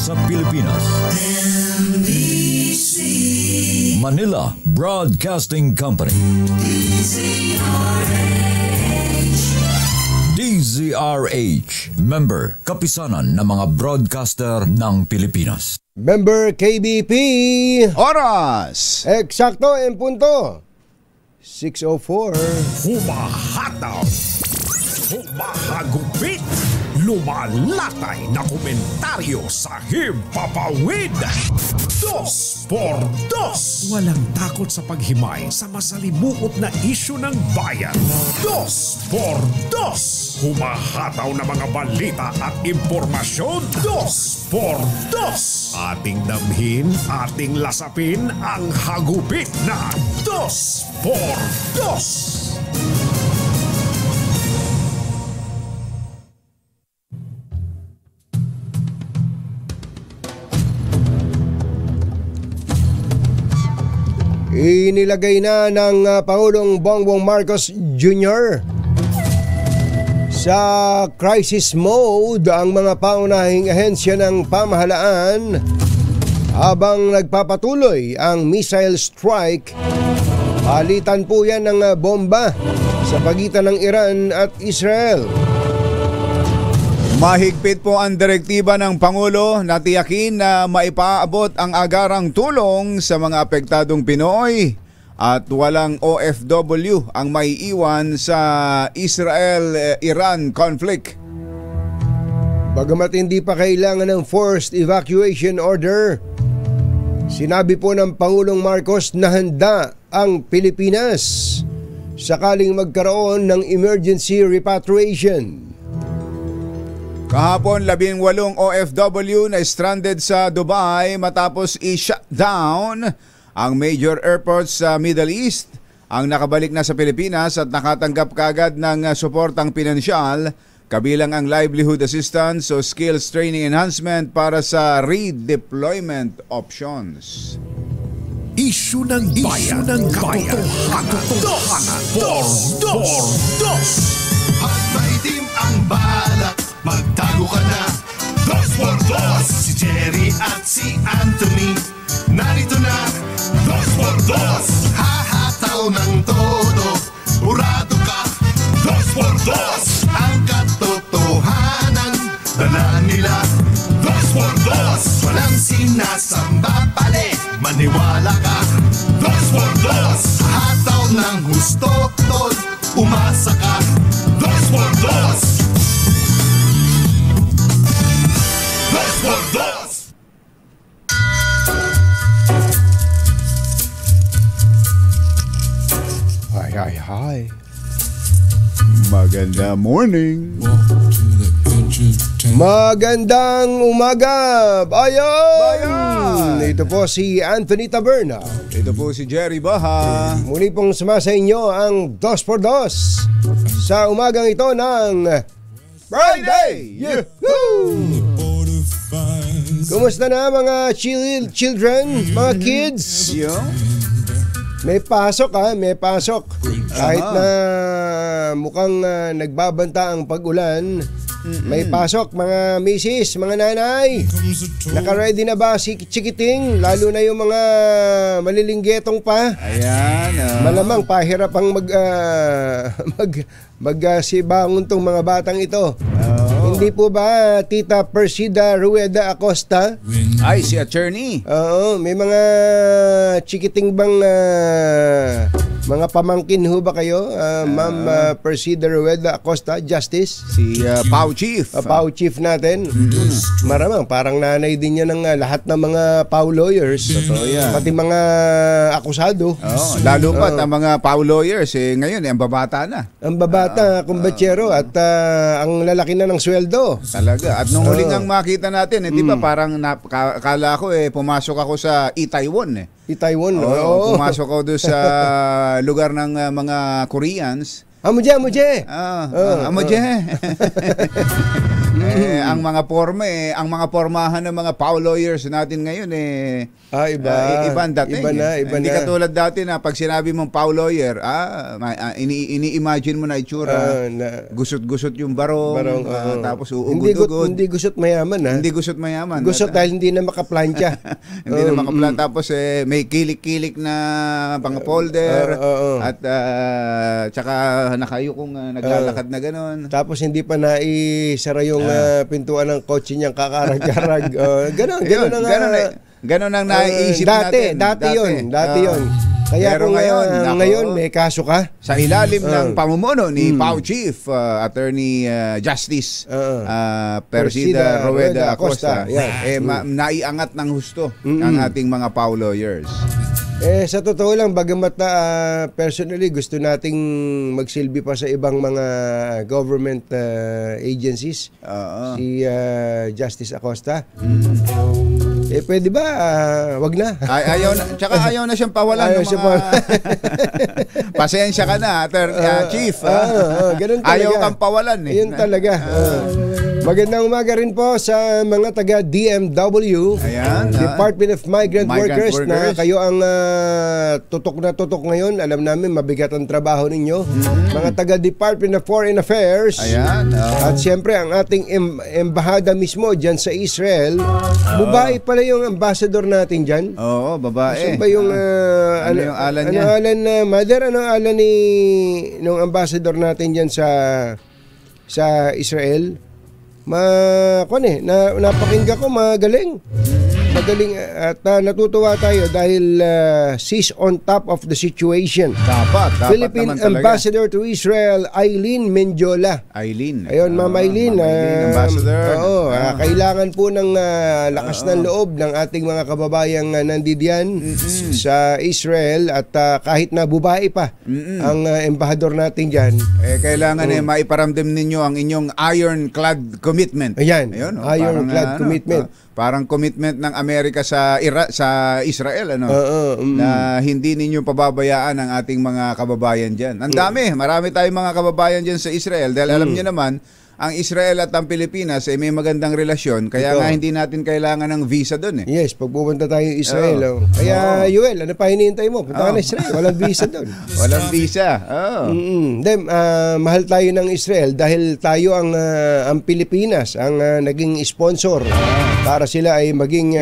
sa Pilipinas. NBC Manila Broadcasting Company. DZRH, member kapisanan ng mga broadcaster ng Pilipinas. Member KBP. Oras! Eksakto en punto. 6:04. Humahataw, humahagupit, lumalatay na komentaryo sa himpapawid. 2 por 2. Walang takot sa paghimay sa masalimuot na isyu ng bayan. 2 por 2. Humahataw na mga balita at impormasyon. 2 por 2. Ating damhin, ating lasapin ang hagupit na 2 por 2. Inilagay na ng Pangulong Bongbong Marcos Jr. sa crisis mode ang mga paunahing ahensya ng pamahalaan habang nagpapatuloy ang missile strike. Palitan po yan ng bomba sa pagitan ng Iran at Israel. Mahigpit po ang direktiba ng Pangulo na tiyakin na maipaabot ang agarang tulong sa mga apektadong Pinoy at walang OFW ang maiiwan sa Israel-Iran conflict. Bagamat hindi pa kailangan ng forced evacuation order, sinabi po ng Pangulong Marcos na handa ang Pilipinas sakaling magkaroon ng emergency repatriation. Kahapon, 18 OFW na stranded sa Dubai matapos i-shutdown ang major airports sa Middle East ang nakabalik na sa Pilipinas at nakatanggap kaagad ng suportang pinansyal kabilang ang livelihood assistance o skills training enhancement para sa redeployment options. Isyu ng bayan, katotohanan, por 2. At maitim ang balak, magtago ka na. 2 por 2. Si Jerry at si Anthony, narito na. 2 por 2. Hahataw ng todo, urado ka. 2 por 2. Ang katotohanan, dala nila. 2 por 2. Walang sinasamba pale, maniwala ka. 2 por 2. Hataw ng husto, tol, umasa ka. 2 por 2. 2 por 2. Hi. Maganda morning. Magandang umaga, bayan! Ito po si Anthony Taberna. Ito po si Jerry Baha. Muli pong sumasa inyo ang 2 por 2 sa umagang ito ng Friday! Yahoo! Kumusta na mga children, mga kids? May pasok may pasok. Kahit na mukhang nagbabanta ang pag-ulan, may pasok mga misis, mga nanay. Naka-ready na ba si Chikiting? Lalo na yung mga malilinggitong pa. Ayan. Malamang pahirap ang magsibangon tong mga batang ito. Hindi po ba Tita Persida Rueda Acosta? Ay, si attorney. Oo, may mga chikiting bang mga pamangkin ho ba kayo? Ma'am Persida Rueda Acosta, Justice? Si Pau Chief. Pau Chief natin. Maramang, parang nanay din niya ng lahat ng mga Pau lawyers. Totoo yan. Pati mga akusado. Lalo pa ang mga Pau lawyers, ngayon, ang babata na. Ang babata, kumbatsero, at ang lalaki na ng sweldo. Talaga. At nung huling ang makita natin, di ba parang kala ko pumasok ako sa Taiwan. Taiwan, Pumasok ako doon sa lugar ng mga Koreans. Amuje. Amuje. Ang mga pormahan ng mga power lawyers natin ngayon iba ang dating. Iba Hindi na. katulad dati na pag sinabi mong power lawyer, ini-imagine mo na itsura. Gusot-gusot yung barong, tapos uugod-ugod. Hindi gusot mayaman, ha? Hindi gusot mayaman. Gusot dahil hindi na makaplantya. Hindi na makaplan. Tapos may kilik-kilik na mga folder at tsaka nakayukong naglalakad na gano'n. Tapos hindi pa naisara yung pintuan ng kotse niyang kakarag-karag. Ganon ang naiisip natin. Dati yun. Kaya pero kung ngayon may kaso ka sa ilalim ng pamumuno ni PAO Chief Attorney Justice Persida Rueda Acosta, naiangat ng husto ang ating mga PAO lawyers. Sa totoo lang, bagamat personally gusto nating magsilbi pa sa ibang mga government agencies, si Justice Acosta. Pwede ba? Wag na. Ayaw na siyang pawalan ng mga... Pasensya ka na, Chief. Ganun talaga. Ayaw kang pawalan. Yun talaga. Magandang umaga rin po sa mga taga DMW, Department of Migrant Workers, na kayo ang tutok na tutok ngayon. Alam namin mabigat ang trabaho ninyo. Mga taga Department of Foreign Affairs. At siyempre ang ating embahada mismo dyan sa Israel. Babae pala yung ambassador natin dyan. Oo, babae. Saan ba yung ano yung alan niya? Ano alan na mother? Ano alan ni nung ambassador natin dyan sa Israel? Napakinggan ko magaling at natutuwa tayo dahil she's on top of the situation. Dapat Philippine Ambassador to Israel, Eileen Menjola. Ayun, Ma'am Eileen, Ambassador. Kailangan po ng lakas ng loob ng ating mga kababayang nandidiyan sa Israel at kahit na bubae pa ang embahador natin diyan. Kailangan maiparamdam ninyo ang inyong ironclad commitment. Ayan, ironclad commitment. Parang commitment ng Amerika sa Israel na hindi ninyo pababayaan ang ating mga kababayan diyan. Ang marami tayong mga kababayan diyan sa Israel dahil alam niyo naman ang Israel at ang Pilipinas may magandang relasyon, kaya nga hindi natin kailangan ng visa doon. Yes, pag pupunta tayo sa Israel. Kaya Yuel, ano pa hinihintay mo? Punta ka na Israel, walang visa doon. Walang visa. Mahal tayo ng Israel dahil tayo ang Pilipinas ang naging sponsor para sila ay maging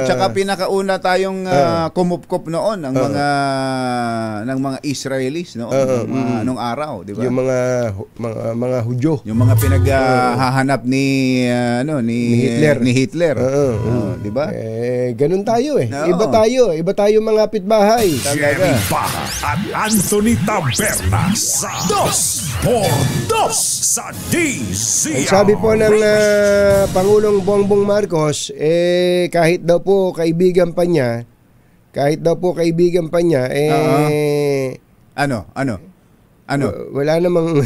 tsaka pinakauna tayong kumupkop noon ng mga Israelis noon nung araw, di ba? Yung mga Hudyo. Yung mga hahanap ni Hitler. Di ba? Ganun tayo . Iba tayo mga pitbahay. Jerry Baha at Anthony Taberna sa 2x2 sa DZRH. Sabi po ng Pangulong Bongbong Marcos, kahit daw po kaibigan pa niya, wala namang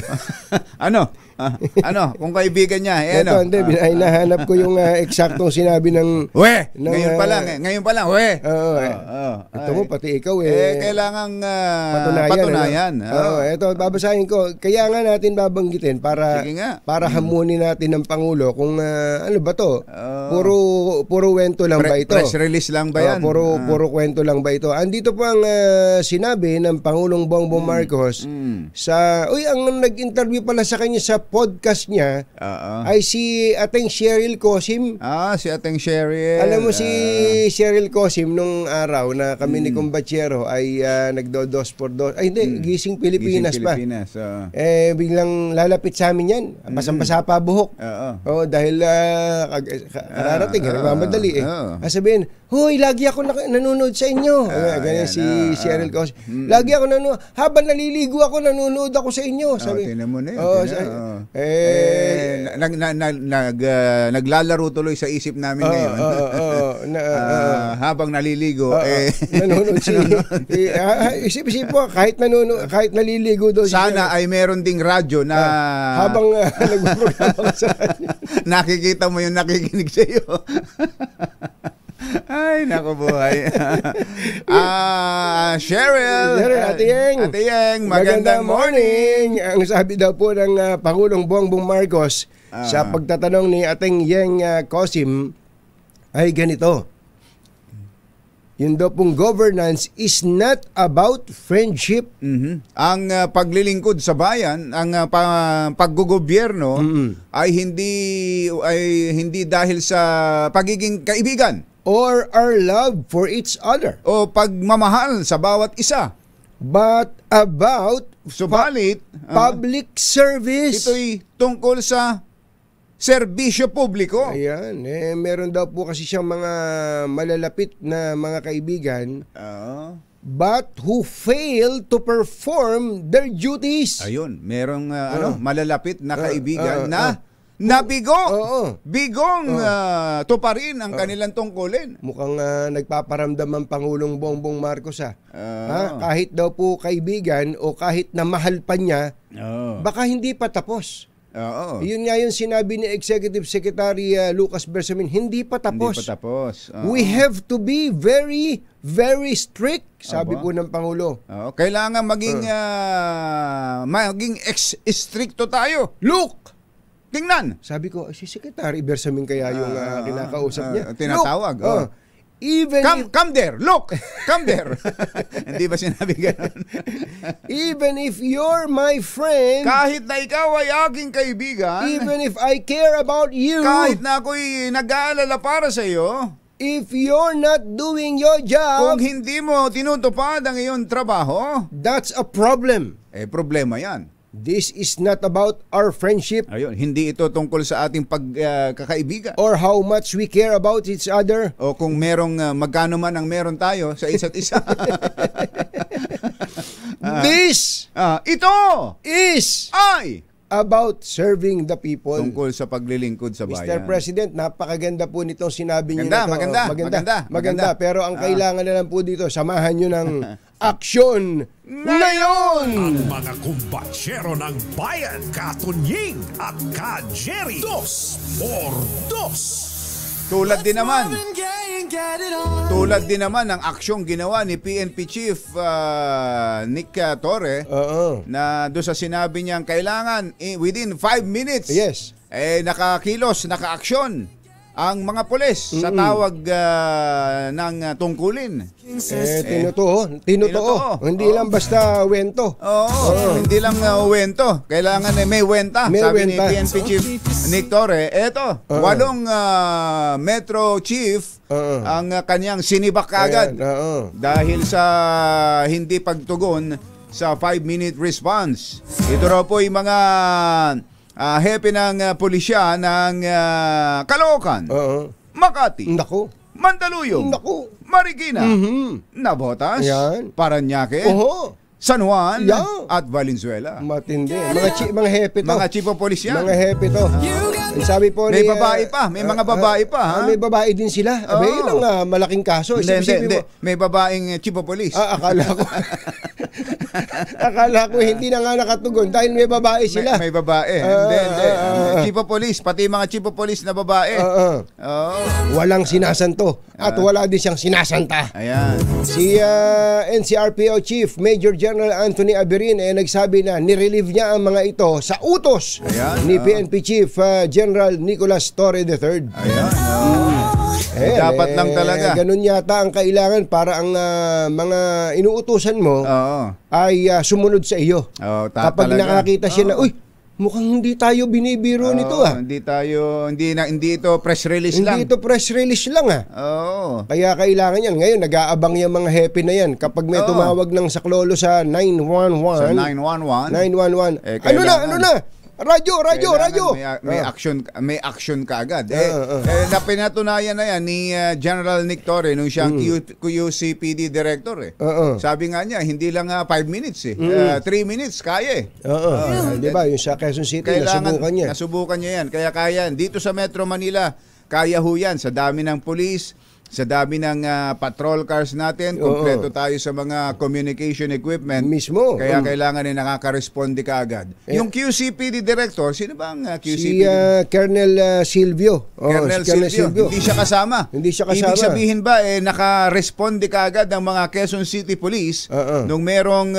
kung kaibigan niya hindi, hinahanap ko yung eksaktong sinabi ng ngayon pa lang ito mo pati ikaw kailangang patunayan. Ito babasahin ko, kaya nga natin babanggitin para hamunin natin ng Pangulo kung ano ba to, puro kwento lang ba ito, press release lang ba yan, puro kwento lang ba ito. Andito po ang sinabi ng Pangulong Bongbong Marcos ang nag-interview pala sa kanya sa podcast niya ay si Ateng Cheryl Cosim. Si Ateng Cheryl. Alam mo si Cheryl Cosim nung araw na kami ni Kumbachero ay nagdo-2 for 2. Ay hindi, Gising Pilipinas pa. Biglang lalapit sa amin yan. Basang-basa pa buhok. Dahil kararating, nagmamadali sabihin, "Hoy, lagi ako nanonood sa inyo." Ganyan si Cheryl Cosim. Lagi ako nanonood. Habang naliligo ako, nanonood ako sa inyo. Sabi, tinan mo na naglalaro tuloy sa isip namin ngayon. Habang naliligo nanonood isip po kahit naliligo daw sana ay meron ding radyo na habang nagpo-programa ka sa radyo. Nakikita mo yung nakikinig sa iyo. Ay, naku buhay. Cheryl. Ate Yeng. Ate Yeng, magandang morning. Ang sabi daw po ng Pangulong Bongbong Marcos sa pagtatanong ni Ating Yeng Cosim ay ganito. Yung daw pong governance is not about friendship. Ang paglilingkod sa bayan, ang paggogobyerno ay hindi dahil sa pagiging kaibigan Or our love for each other. o pagmamahal sa bawat isa. But about Subalit, public service. ito'y tungkol sa serbisyo publiko. Ayan, meron daw po kasi siyang mga malalapit na mga kaibigan but who fail to perform their duties. Ayun, merong malalapit na kaibigan na nabigo. Bigong tuparin ang kanilang tungkulin. Mukhang nagpaparamdam ang Pangulong Bongbong Marcos kahit daw po kaibigan o kahit na mahal pa niya, baka hindi pa tapos. Yun nga yung sinabi ni Executive Secretary Lucas Bersamin, hindi pa tapos. Hindi pa tapos. We have to be very, very strict, sabi po ng Pangulo. Kailangan maging stricto tayo. Look! Tingnan. Sabi ko, si Secretary Bersamin kaya yung kinakausap niya. Tinatawag. Look, even come there. Look. Come there. Hindi ba sinabi gano'n? even if you're my friend, Kahit na ikaw ay aking kaibigan, even if I care about you, kahit na ako'y nag-aalala para sa iyo, if you're not doing your kung job, hindi mo tinutupad ang iyong trabaho, that's a problem. problema yan. This is not about our friendship Ayun, hindi ito tungkol sa ating pagkakaibigan. or how much we care about each other. O kung merong magkano man ang meron tayo sa isa't isa. Ito is ay about serving the people. tungkol sa paglilingkod sa Mr. bayan. President, napakaganda po nitong sinabi niyo Maganda, na to. maganda. Pero ang kailangan na lang po dito, samahan niyo ng aksyon ngayon! Ang mga kumbatsero ng bayan, Katunying at Ka-Jerry. 2x2. Tulad din naman ng aksyong ginawa ni PNP Chief Nick Torre na doon sa sinabi niyang kailangan within 5 minutes nakakilos, nakaaksyon ang mga pulis sa tawag ng tungkulin. Tinutuo. Hindi lang basta wento. Hindi lang wento. Kailangan may wenta. Sabi ni PNP Chief Nick Torre. Eto, 8 Metro Chief ang kanyang sinibak kaagad dahil sa hindi pagtugon sa 5-minute response. Ito raw po yung mga hepe ng pulisya ng Caloocan, Makati, Naku. Mandaluyong, Marikina, Navotas, Paranaque, San Juan at Valenzuela. Matindi. Mga hepe to. Mga chief of police yan. Mga hepe to. Sabi po May babae pa. May mga babae pa. May babae din sila. Yun ang malaking kaso. Hindi. May babaeng chief of police. Akala ko hindi na nga nakatugon dahil may babae sila. May babae. Hindi. Chief of police. Pati mga chief of police na babae. Walang sinasanto. At wala din siyang sinasanta. Ayan. Si NCRPO Chief Major General Anthony Aberin nagsabi na nirelieve niya ang mga ito sa utos ni PNP Chief General Nicolas Torre III. Dapat lang talaga. Ganun yata ang kailangan para ang mga inuutusan mo ay sumunod sa iyo. Kapag nakakita siya na, mukhang hindi tayo binibiro nito Hindi ito press release lang. Hindi ito press release lang Kaya kailangan yan. Ngayon, nag-aabang yung mga happy na yan. Kapag may tumawag ng saklolo sa 911. Sa 911. Ano na? Radyo. May action kaagad. Napinatunayan na yan ni General Nick Torre nung siyang QCPD director. Sabi nga niya, hindi lang 5 minutes 3 minutes kaya. Diba? Yung sa Quezon City, nasubukan niya yan. Kaya dito sa Metro Manila, kaya ho yan sa dami ng pulis, Sa dami ng patrol cars natin, kompleto tayo sa mga communication equipment. Mismo. Kaya kailangan nakaka-responde ka agad. Yung QCPD director, sino ba ang QCPD? Si Colonel Silvio. Colonel si Silvio. Hindi siya kasama. Hindi siya kasama. Ibig sabihin ba, naka-responde ka agad ng mga Quezon City Police nung merong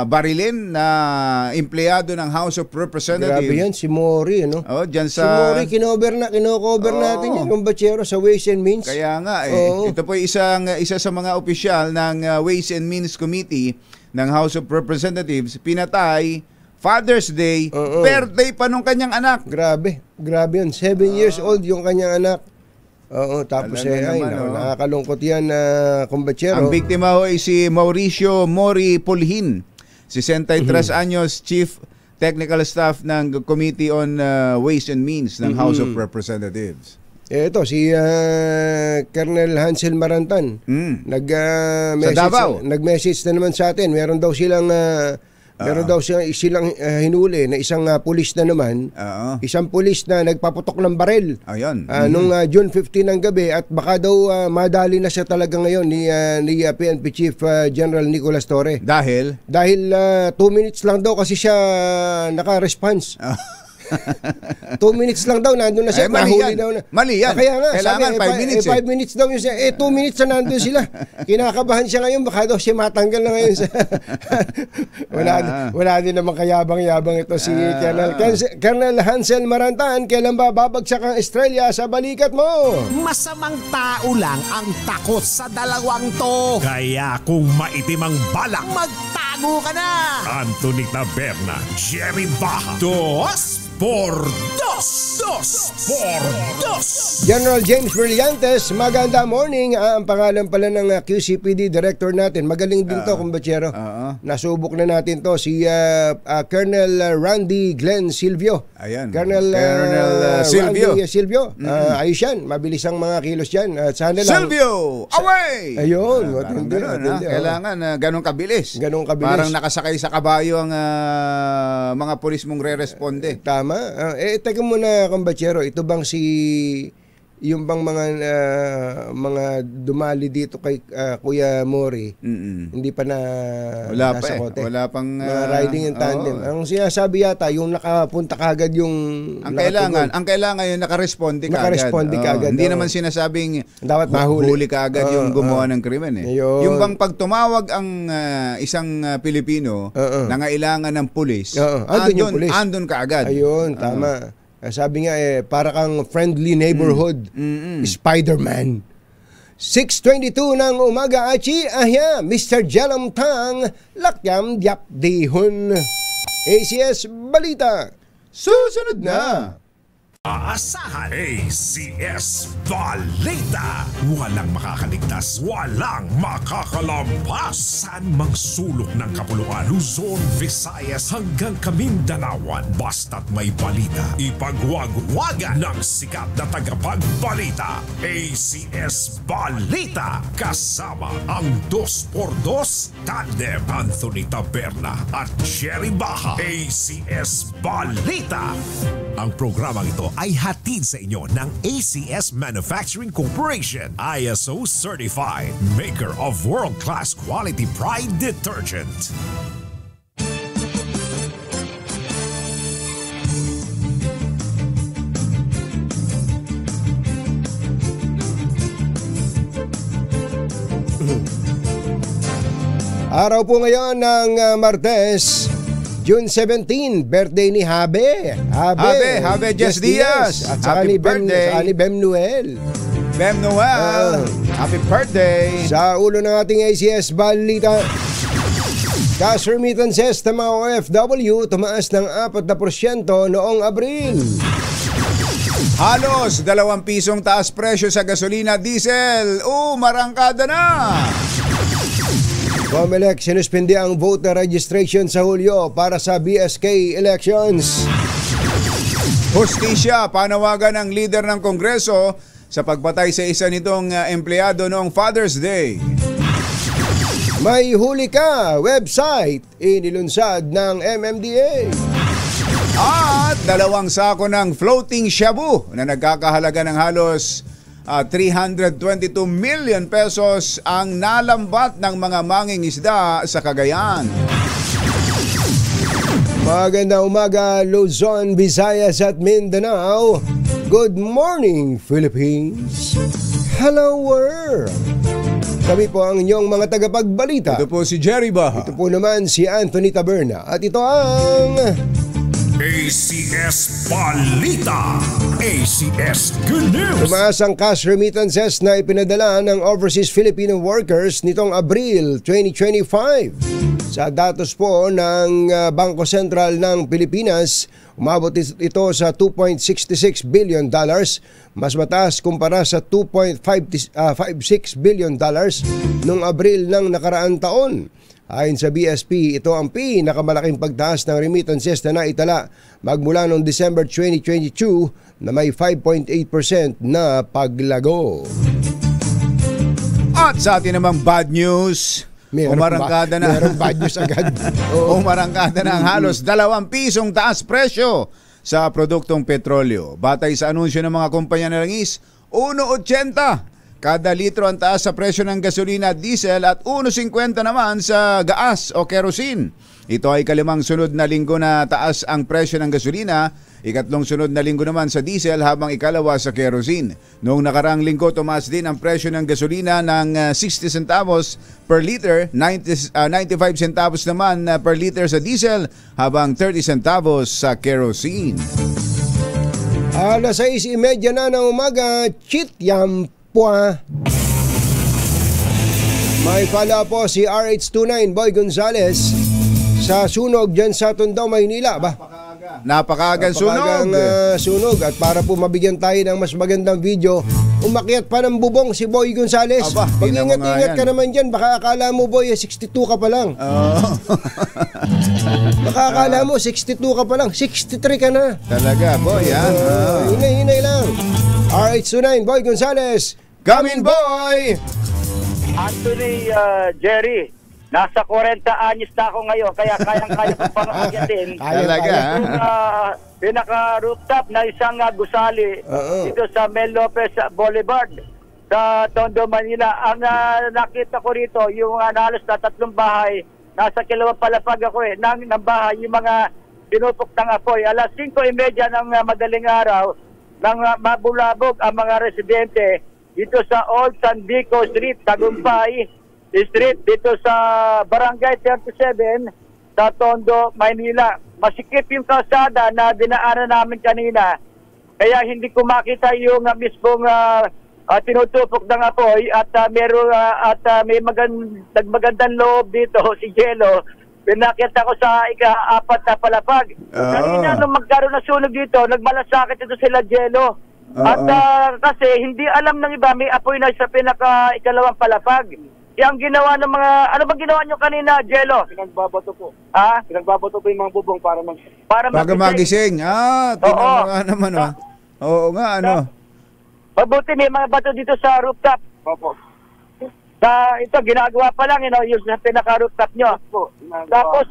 barilin na empleyado ng House of Representatives. Grabe yan, si Mori, ano? Dyan Si sa... Mori, kino-cover natin yan, yung bachero sa Ways and Means. Kaya nga ito po isa sa mga opisyal ng Ways and Means Committee ng House of Representatives, pinatay Father's Day, birthday pa nung kanyang anak. Grabe yun. 7 years old yung kanyang anak. Tapos nakakalungkot yan na kumbachero. Ang biktima ay si Mauricio Mori Pulhin, 63 anyos, Chief Technical Staff ng Committee on Ways and Means ng House of Representatives. Ito, si Colonel Hansel Marantan. Nag-message na naman sa atin. Meron daw silang hinuli na isang pulis na naman. Isang pulis na nagpaputok ng baril. Nung June 15 ng gabi, at baka daw madali na siya talaga ngayon ni PNP Chief General Nicolas Torre. Dahil 2 minutes lang daw kasi siya naka-response. 2 minutes lang daw, nandun na siya. Mali yan. Kaya nga, kailangan 5 minutes. 5 minutes daw yun siya. 2 minutes na nandun sila. Kinakabahan siya ngayon, baka daw siya matanggal na ngayon. Wala din naman kayabang-yabang ito si Colonel Hansel Marantan. Kailan ba babagsak ang estrella sa balikat mo? Masamang tao lang ang takot sa dalawang to. Kaya kung maitim ang balak, magtago ka na. Anthony Taberna, Jerry Baja, Dos por Dos. General James Brillantes, maganda morning. Ang pangalan pala ng QCPD director natin. Magaling din to, kumbachero. Nasubok na natin to. Si Colonel Randy Glenn Silvio. Colonel Silvio. Randy Silvio. Ayos yan. Mabilis ang mga kilos yan. Sana lang. Silvio! Away! Ayun. Kailangan ganun kabilis. Parang nakasakay sa kabayo ang mga pulis mong re-responde. Tama. Teka muna, kumbachero. Ito bang yung bang mga dumali dito kay Kuya Mori, hindi pa na nasa kote. Wala pang mga riding in tandem. Ang sinasabi yata, yung nakapunta kagad yung ang kailangan yung nakaresponde kagad. Hindi naman sinasabing dapat mahuli kagad yung gumawa ng krimen . Yung bang pag tumawag ang isang Pilipino na ngailangan ng pulis, andun kaagad. Ayun, tama. Sabi nga para kang friendly neighborhood Spider-Man. 6:22 ng umaga, Achi, Mr. Jelam Tang, Lakyam Diap Dihon. ACS Balita, susunod na. Aasahan ACS Balita. Walang makakaligtas, walang makakalampas. Saan mang sulok ng kapuluan, Luzon, Visayas hanggang Kamindanawan. Basta't may balita, ipagwagwagan ng sikat na tagapagbalita. ACS Balita. Kasama ang 2x2 tandem Anthony Taberna at Jerry Baja. ACS Balita. Ang programang ito ay hatid sa inyo ng ACS Manufacturing Corporation, ISO certified, maker of world-class quality Pride detergent. Araw po ngayon ng Martes, June 17, birthday ni Habe Jess Diaz. At saka ni Bem Noel. Happy birthday. Sa ulo ng ating ACS Balita, cash remittances ng mga OFW tumaas ng 4% noong Abril. Halos 2 pisong taas presyo sa gasolina, diesel. Marangkada na. COMELEC sinuspindi ang voter registration sa Hulyo para sa BSK elections. Hustisya, panawagan ng leader ng Kongreso sa pagpatay sa isa nitong empleyado noong Father's Day. May huli ka, website, inilunsad ng MMDA. At 2 sako ng floating shabu na nagkakahalaga ng halos 322 million pesos ang nalambat ng mga mangingisda sa Cagayan. Magandang umaga, Luzon, Visayas at Mindanao. Good morning, Philippines. Hello, world. Kami po ang inyong mga tagapagbalita. Ito po si Jerry Baha. Ito po naman si Anthony Taberna. At ito ang... ACS Balita, ACS Good News. Tumaas ang cash remittances na ipinadala ng overseas Filipino workers nitong Abril 2025. Sa datos po ng Bangko Sentral ng Pilipinas, umabot ito sa $2.66 billion, mas mataas kumpara sa $2.56 billion noong Abril ng nakaraang taon. Ayon sa BSP, ito ang pinakamalaking pagtaas ng remittances na naitala magmula noong December 2022 na may 5.8% na paglago. At sa atin namang bad news, umarangkada na. Meron bad news agad. Umarangkada na ang halos 2 pisong taas presyo sa produktong petrolyo. Batay sa anunsyo ng mga kumpanya ng langis, 1.80 kada litro ang taas sa presyo ng gasolina at diesel at 1.50 naman sa gas o kerosene. Ito ay kalimang sunod na linggo na taas ang presyo ng gasolina, ikatlong sunod na linggo naman sa diesel habang ikalawa sa kerosene. Noong nakaraang linggo, tumaas din ang presyo ng gasolina ng 60 centavos per liter, 95 centavos naman per liter sa diesel habang 30 centavos sa kerosene. Alas 6:30 na ng umaga, Chityam Pua. May pala po si RH29 Boy Gonzales sa sunog dyan sa Tondo, Maynila. Napakaagang sunog. Sunog. At para po mabigyan tayo ng mas magandang video, umakyat pa ng bubong si Boy Gonzales. Mag-ingat-ingat ka naman dyan. Baka akala mo, Boy, 62 ka pa lang. Baka akala mo 62 ka pa lang. 63 ka na. Talaga, Boy. Hinay-hinay lang. RH29 Boy Gonzales. Come in, Boy! Anthony, Jerry, nasa 40 anyos na ako ngayon, kaya kayang-kaya kong pangakyatin. Talaga, pinaka-rooftop na isang gusali dito sa Mel Lopez Boulevard sa Tondo, Manila. Ang nakita ko rito, yung halos na 3 bahay, nasa kilawang palapag ako ng bahay, yung mga pinupok ng apoy. Alas 5:30 ng madaling araw, nang mabulabog ang mga residente dito sa Old San Vico Street, Tagumpay Street, dito sa Barangay 37 sa Tondo, Maynila. Masikip yung kalsada na dinaanan namin kanina, kaya hindi ko makita yung mismong tinutupok ng apoy at may nagmagandang loob dito si Jello. Pinakit ako sa ika-4 na palapag. Kanina nung magkaroon na sunog dito, nagmalasakit ito sila Jello. At kasi hindi alam ng iba, may apoy na sa pinaka-2 palapag. Yung ginawa ng mga, ano bang ginawa nyo kanina, Jello? Pinagbabato po. Ha? Pinagbabato po yung mga bubong para magising. Tingnan nga naman. Oo nga, ano. Mabuti may mga bato dito sa rooftop. Opo. Ito, ginagawa pa lang, yung sa pinaka-rooftop nyo. Tapos,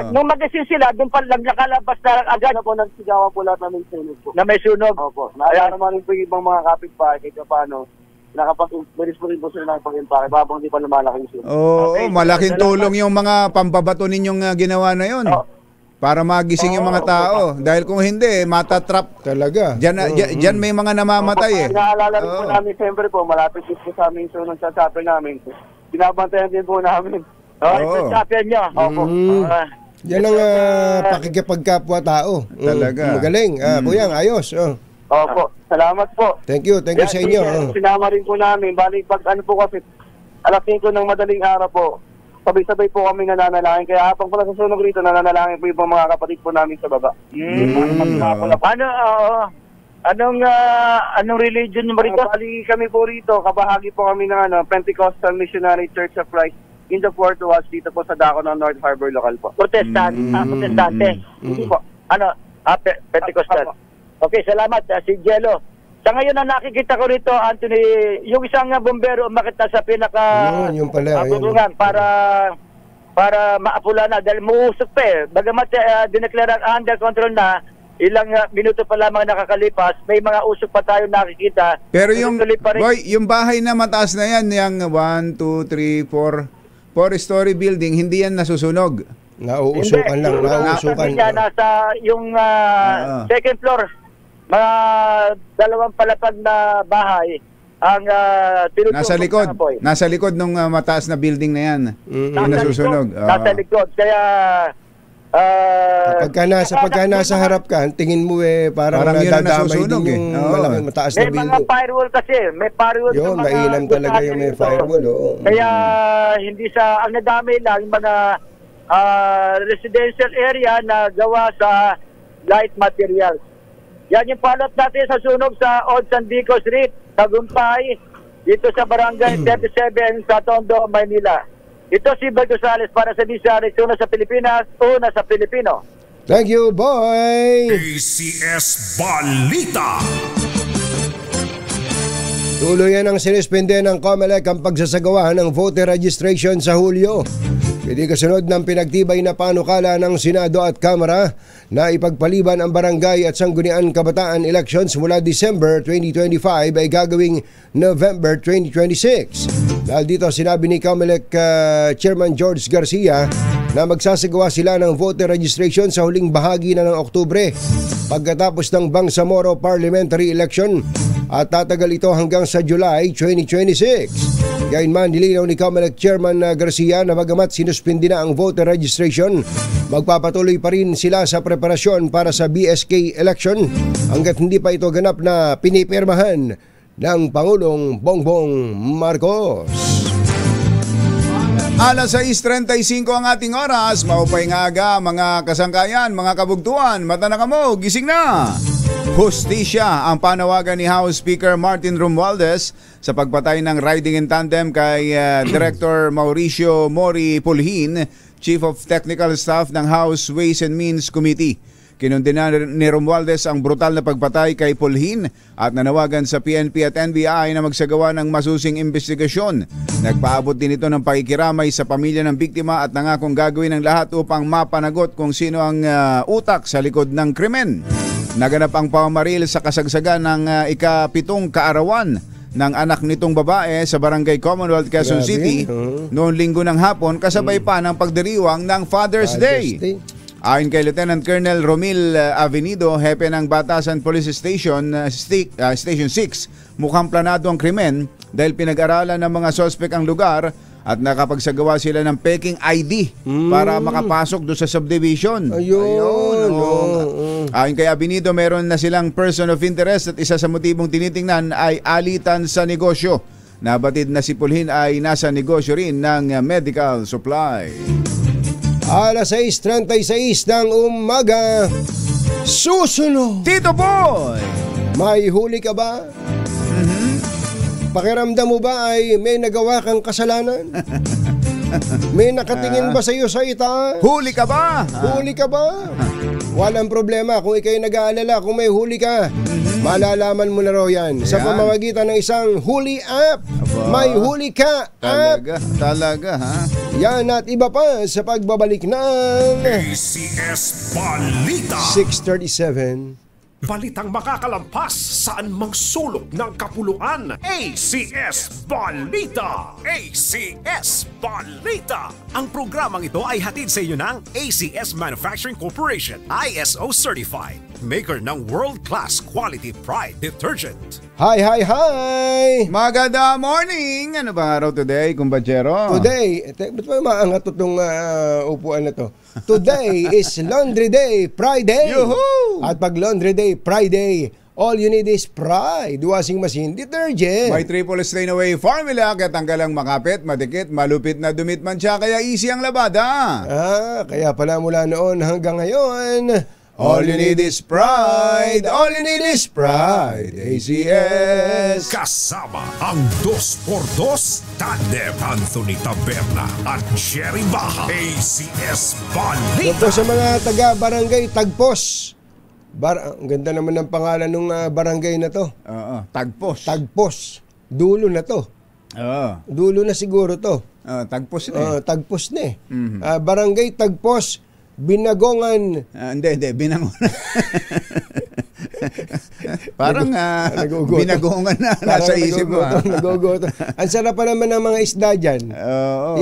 nung magising sila, doon pa lang nakalabas na agad. Ano po, nagsigawan po lahat namin sunog po. Na may sunog. Opo. Naaya naman po yung ibang mga kapitbahay, kahit paano. Nakapag-bilis po rin po sila ng pag-impake, babang di pa lumalaking sunog. Oo, malaking tulong yung mga pambabato ninyong ginawa na yun. Para magising yung mga tao. Dahil kung hindi, matatrap. Talaga. Diyan may mga namamatay Naalala rin po namin, siyempre po, malapit po sa aming sunog sa chapel namin. Binabantayan din po namin. Ito chapel nyo. Opo. Yan ang pakikipagkapwa-tao. Talaga. Magaling. Kuyang, ayos. Opo. Salamat po. Thank you sa inyo. Sinama rin po namin. Balik pag ano po kasi, alas 5 ng madaling araw po, sabay-sabay po kami nananalangin. Kaya habang pala sa sunog rito, nananalangin po yung mga kapatid po namin sa baba. Anong religion mo rito? Bali kami po rito, kabahagi po kami ng Pentecostal Missionary Church of Christ in the Fort Worth dito po sa Daco ng North Harbor local po. Protestante. Hindi po. Pentecostal. Okay, salamat si Jello. Sa ngayon na nakikita ko rito, Anthony, yung isang bombero umakit na sa Yun pala. bubungan para maapula na dahil muusok pa Bagamat dineklara under control na, ilang minuto pa lamang nakakalipas, may mga usok pa tayo nakikita. Pero yung, Tuloy pa rin. boy, yung bahay na mataas na yan, yung 1, 2, 3, 4, 4-story building, hindi yan nasusunog. Nauusukan lang, nauusukan. Niya, nasa yung second floor, mga 2 palapag na bahay ang tinututok. Nasa likod ng mataas na building na yan. Yung nasusunog. Nasa likod. Kaya pagka nasa harap ka, tingin mo parang yun ang nadadamay nasusunog din yung malaking mataas na may building. mga firewall kasi. May firewall. Yun, mainam talaga yung may firewall. Kaya hindi sa, ang nadamay lang yung mga residential area na gawa sa light materials. Yan yung palot natin sa sunog sa Old San Diego Street, Tagumpay, dito sa Barangay 37 sa Tondo, Maynila. Ito si Bal Gonzales para sa DCRH, una sa Pilipinas, una sa Pilipino. Thank you, boy! ACS Balita. Tuluyan ang sinuspende ng COMELEC ang pagsasagawa ng voter registration sa Hulyo. Hindi kasunod ng pinagtibay na panukala ng Senado at Kamara na ipagpaliban ang barangay at sanggunian kabataan elections mula December 2025 ay gagawing November 2026. Dahil dito sinabi ni COMELEC Chairman George Garcia na magsasagawa sila ng voter registration sa huling bahagi na ng Oktubre pagkatapos ng Bangsamoro Parliamentary Election at tatagal ito hanggang sa July 2026. Gayunman, nilinaw ni COMELEC Chairman Garcia na bagamat sinuspindi na ang voter registration, magpapatuloy pa rin sila sa preparasyon para sa BSK election hanggat hindi pa ito ganap na pinipirmahan ng Pangulong Bongbong Marcos. Alas 6:35 ang ating oras. Maupay nga aga, mga kasangkayan, mga kabugtuan. Mata na kamo, gising na! Hustisya ang panawagan ni House Speaker Martin Romualdez sa pagpatay ng riding in tandem kay Director Mauricio Mori Pulhin, Chief of Technical Staff ng House Ways and Means Committee. Kinundina ni Romualdez ang brutal na pagpatay kay Pulhin at nanawagan sa PNP at NBI na magsagawa ng masusing investigasyon. Nagpaabot din ito ng pakikiramay sa pamilya ng biktima at nangakong gagawin ang lahat upang mapanagot kung sino ang utak sa likod ng krimen. Naganap ang pamamaril sa kasagsagan ng ika-7 kaarawan ng anak nitong babae sa Barangay Commonwealth, Quezon City noong linggo ng hapon kasabay pa ng pagdiriwang ng Father's Day. Ayon kay Lieutenant Colonel Romil Avenido, hepe ng Batasan Police Station, Station 6, mukhang planado ang krimen dahil pinag-aralan ng mga sospek ang lugar at nakapagsagawa sila ng peking ID para makapasok doon sa subdivision. Ayun. Ayon kay Avenido, meron na silang person of interest at isa sa motibong tinitingnan ay alitan sa negosyo. Nabatid na si Pulhin ay nasa negosyo rin ng medical supply. Alas 6:36 ng umaga. Susunod! Tito Boy! May huli ka ba? Pakiramdam mo ba ay may nagawa kang kasalanan? May nakatingin ba sa iyo sa itaas? Huli ka ba? Huli ka ba? Walang problema kung ikaw'y nag-aalala kung may huli ka. Malalaman mo na raw yan sa pamamagitan ng isang huli app. May huli ka app. Talaga ha? Yan at iba pa sa pagbabalik ng ACS Balita. 6:37. Balitang makakalampas saan mang sulok ng kapuluan. ACS Balita! ACS Balita! Ang programang ito ay hatid sa inyo ng ACS Manufacturing Corporation, ISO Certified, maker ng world-class quality Pride detergent. Hi! Maganda morning! Ano ba araw today, kumbachero? Today, ba't ba maangat itong upuan na to? Today is Laundry Day Friday. Yuhu! At pag Laundry Day Friday, all you need is Pride washing machine detergent. May triple stain away formula kaya tanggalang makapit, madikit, malupit na dumit man siya kaya easy ang labada. Kaya pala mula noon hanggang ngayon, all you need is Pride. All you need is Pride. ACS. Kasama ang 2x2 Tandem Anthony Taberna at Jerry Baha. ACS Ito Balita. sa mga taga-barangay Tagpos. Ang ganda naman ng pangalan ng barangay na to. Tagpos. Tagpos. Dulo na to. Dulo na siguro to. Tagpos na Tagpos na eh. Barangay Tagpos, Binagongan. Hindi, binangonan. Parang binagongan na nasa isip mo. Nagugutom. Ang sarap pa naman ng mga isda dyan.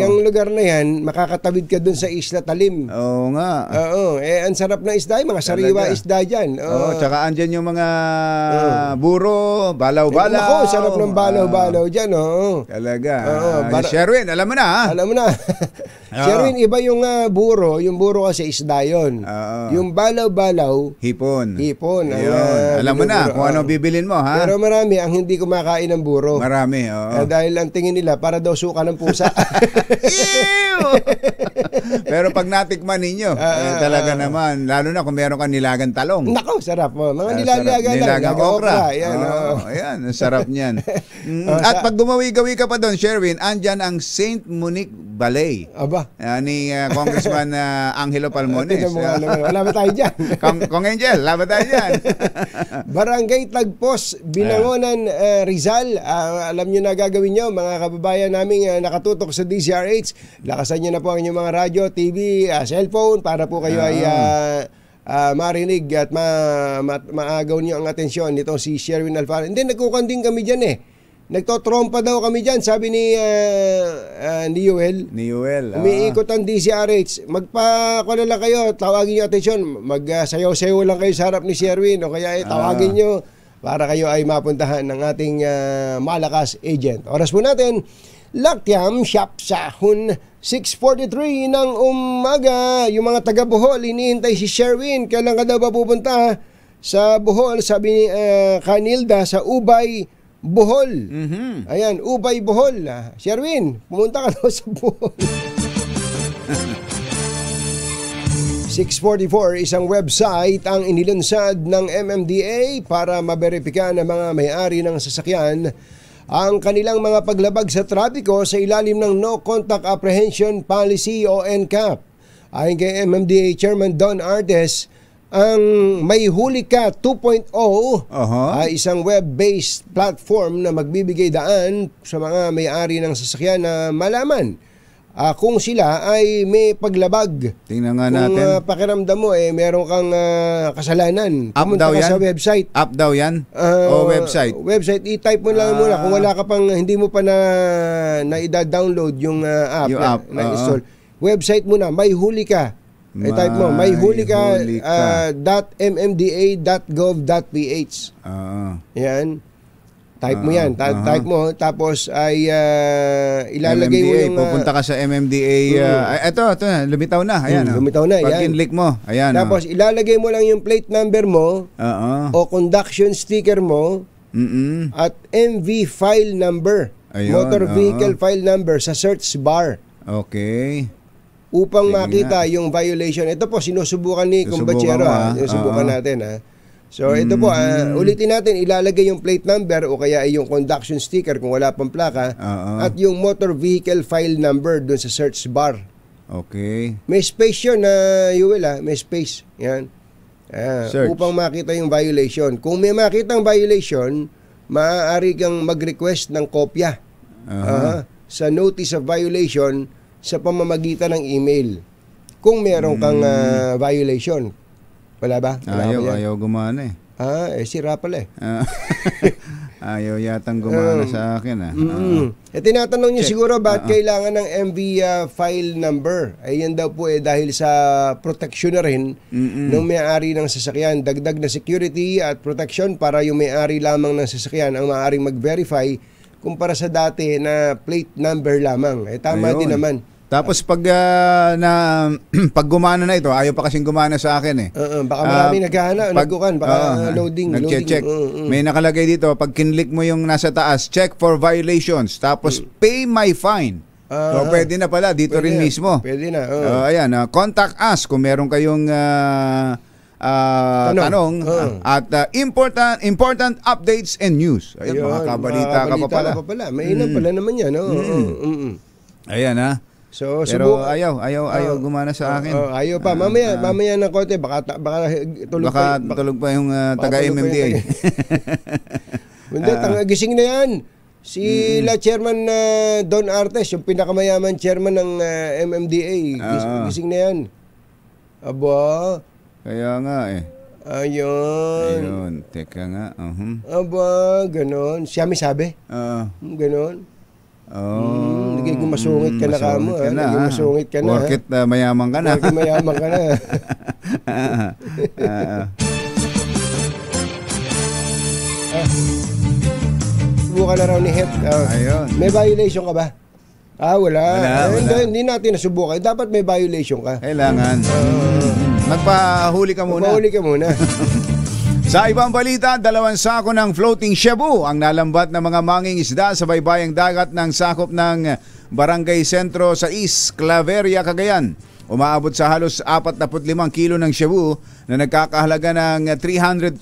Yung lugar na yan, makakatawid ka dun sa Isla Talim. Oo nga. Oo. Ang sarap ng isda, mga sariwa isda dyan. Tsaka andyan yung mga buro, balaw-balaw. Ako, sarap ng balaw-balaw dyan. Talaga. Sherwin, alam mo na ha? Alam mo na. Sherwin, iba yung buro. Yung buro kasi isda yun. Yung balaw-balaw, hipon. Alam mo na kung ano bibilin mo, ha? Pero marami ang hindi kumakain ng buro. Marami, oo. Dahil ang tingin nila, para daw suka ng pusa. Pero pag natikman ninyo, talaga naman, lalo na kung meron kang nilagang talong. Nako, sarap. Mga nilagang okra. Ayan, sarap niyan. At pag gumawi-gawi ka pa doon, Sherwin, andyan ang St. Monique Ballet. Aba. Ni Congressman Angelo Palmones. Wala ba tayo dyan? Kong Angel, wala ba tayo dyan? Barangay Tagpos, Binangonan, Rizal. Alam nyo na gagawin nyo, mga kababayan naming nakatutok sa DZRH. Lakasan nyo na po ang inyong mga radyo, TV, cellphone para po kayo ay marinig at maagaw nyo ang atensyon nitong si Sherwin Alfaro. Hindi, nagkukanding kami dyan Nagtotrompa daw kami dyan, sabi ni Yuel. Umiikot ang DZRH. Magpakuha lang kayo, tawagin nyo atensyon. Magsayaw-sayaw lang kayo sa harap ni Sherwin o kaya tawagin nyo para kayo ay mapuntahan ng ating malakas agent. Oras po natin, Laktiam Shop Sahun, 6:43 ng umaga. Yung mga taga Bohol, iniintay si Sherwin. Kailan ka daw ba pupunta sa Bohol? Sabi ni Kanilda sa Ubay, Bohol. Ayan, Ubay, Bohol. Sherwin, pumunta ka daw sa Bohol. 644, isang website ang inilunsad ng MMDA para maberipika ng mga may-ari ng sasakyan ang kanilang mga paglabag sa trapiko sa ilalim ng No Contact Apprehension Policy o NCAP. Ayon kay MMDA Chairman Don Artes, ang May Huli Ka 2.0 ay isang web-based platform na magbibigay daan sa mga may-ari ng sasakyan na malaman kung sila ay may paglabag. Tingnan nga natin. Kung pakiramdam mo meron kang kasalanan, pumunta ka sa website. App daw yan? O website? Website, i-type mo lang muna. Kung wala ka pang, hindi mo pa na i-download yung app na install. Website muna, May Huli Ka. I-type mo, mayhulika.mmda.gov.ph. Yan. Type mo yan. Type mo, tapos ay ilalagay MMDA, mo yung... pupunta ka sa MMDA. Ito na, lumitaw na. Ayan. Lumitaw na, pag kinlik mo, ayan. Tapos ilalagay mo lang yung plate number mo o conduction sticker mo at MV file number. Ayun, motor vehicle file number sa search bar. Okay. Upang makita yung violation. Ito po, sinusubukan ni Kumbachero. Sinusubukan natin. So ito po, ulitin natin, ilalagay yung plate number o kaya yung conduction sticker kung wala pang plaka at yung motor vehicle file number dun sa search bar. Okay. May space yun Yuel may space. Yan. Upang makita yung violation. Kung may makitang violation, maaari kang mag-request ng kopya sa notice of violation sa pamamagitan ng email. Kung meron kang violation. Wala ba? Ayaw gumana sira pala Ayaw yatang gumana sa akin tinatanong nyo siguro bakit kailangan ng MV file number. Yan daw po dahil sa protection na rin ng may-ari ng sasakyan. Dagdag na security at protection para yung may-ari lamang ng sasakyan ang maaaring mag-verify kumpara sa dati na plate number lamang. Tama din naman. Tapos pag gumana na ito, ayaw pa kasing gumana sa akin baka maraming nagkukan, baka loading. Nag-check. May nakalagay dito, pag kinlik mo yung nasa taas, check for violations, tapos pay my fine. So pwede na pala, dito rin mismo. Pwede na. Ayan, contact us kung meron kayong tanong at important updates and news. Ayun, makabalita ka pa pala. May ina pala naman yan. Ayan pero ayaw gumana sa akin. Ayaw pa. Mamaya ng konti baka tulog pa yung taga-MMDA. Hindi, gising na yan. Sila Chairman Don Artes, yung pinakamayaman chairman ng MMDA. Gising na yan. Aba, Kaya nga eh. ayun. Ayun, teka nga. Aba, ganon. Siya may sabi? Ganon. Nagiging masungit ka na kamo. Nagiging masungit ka na. Porket mayaman ka na. Porket mayaman ka na. Subukan na raw ni Het. Ayun. May violation ka ba? Wala. Wala. Hindi natin nasubukan. Dapat may violation ka. Kailangan. Magpahuli ka muna. Magpahuli ka muna. Sa ibang balita, 2 sako ng floating shabu ang nalambat ng mga manging isda sa baybayang dagat ng sakop ng Barangay Sentro sa East Claveria, Cagayan. Umaabot sa halos 45 kilo ng shabu na nagkakahalaga ng 322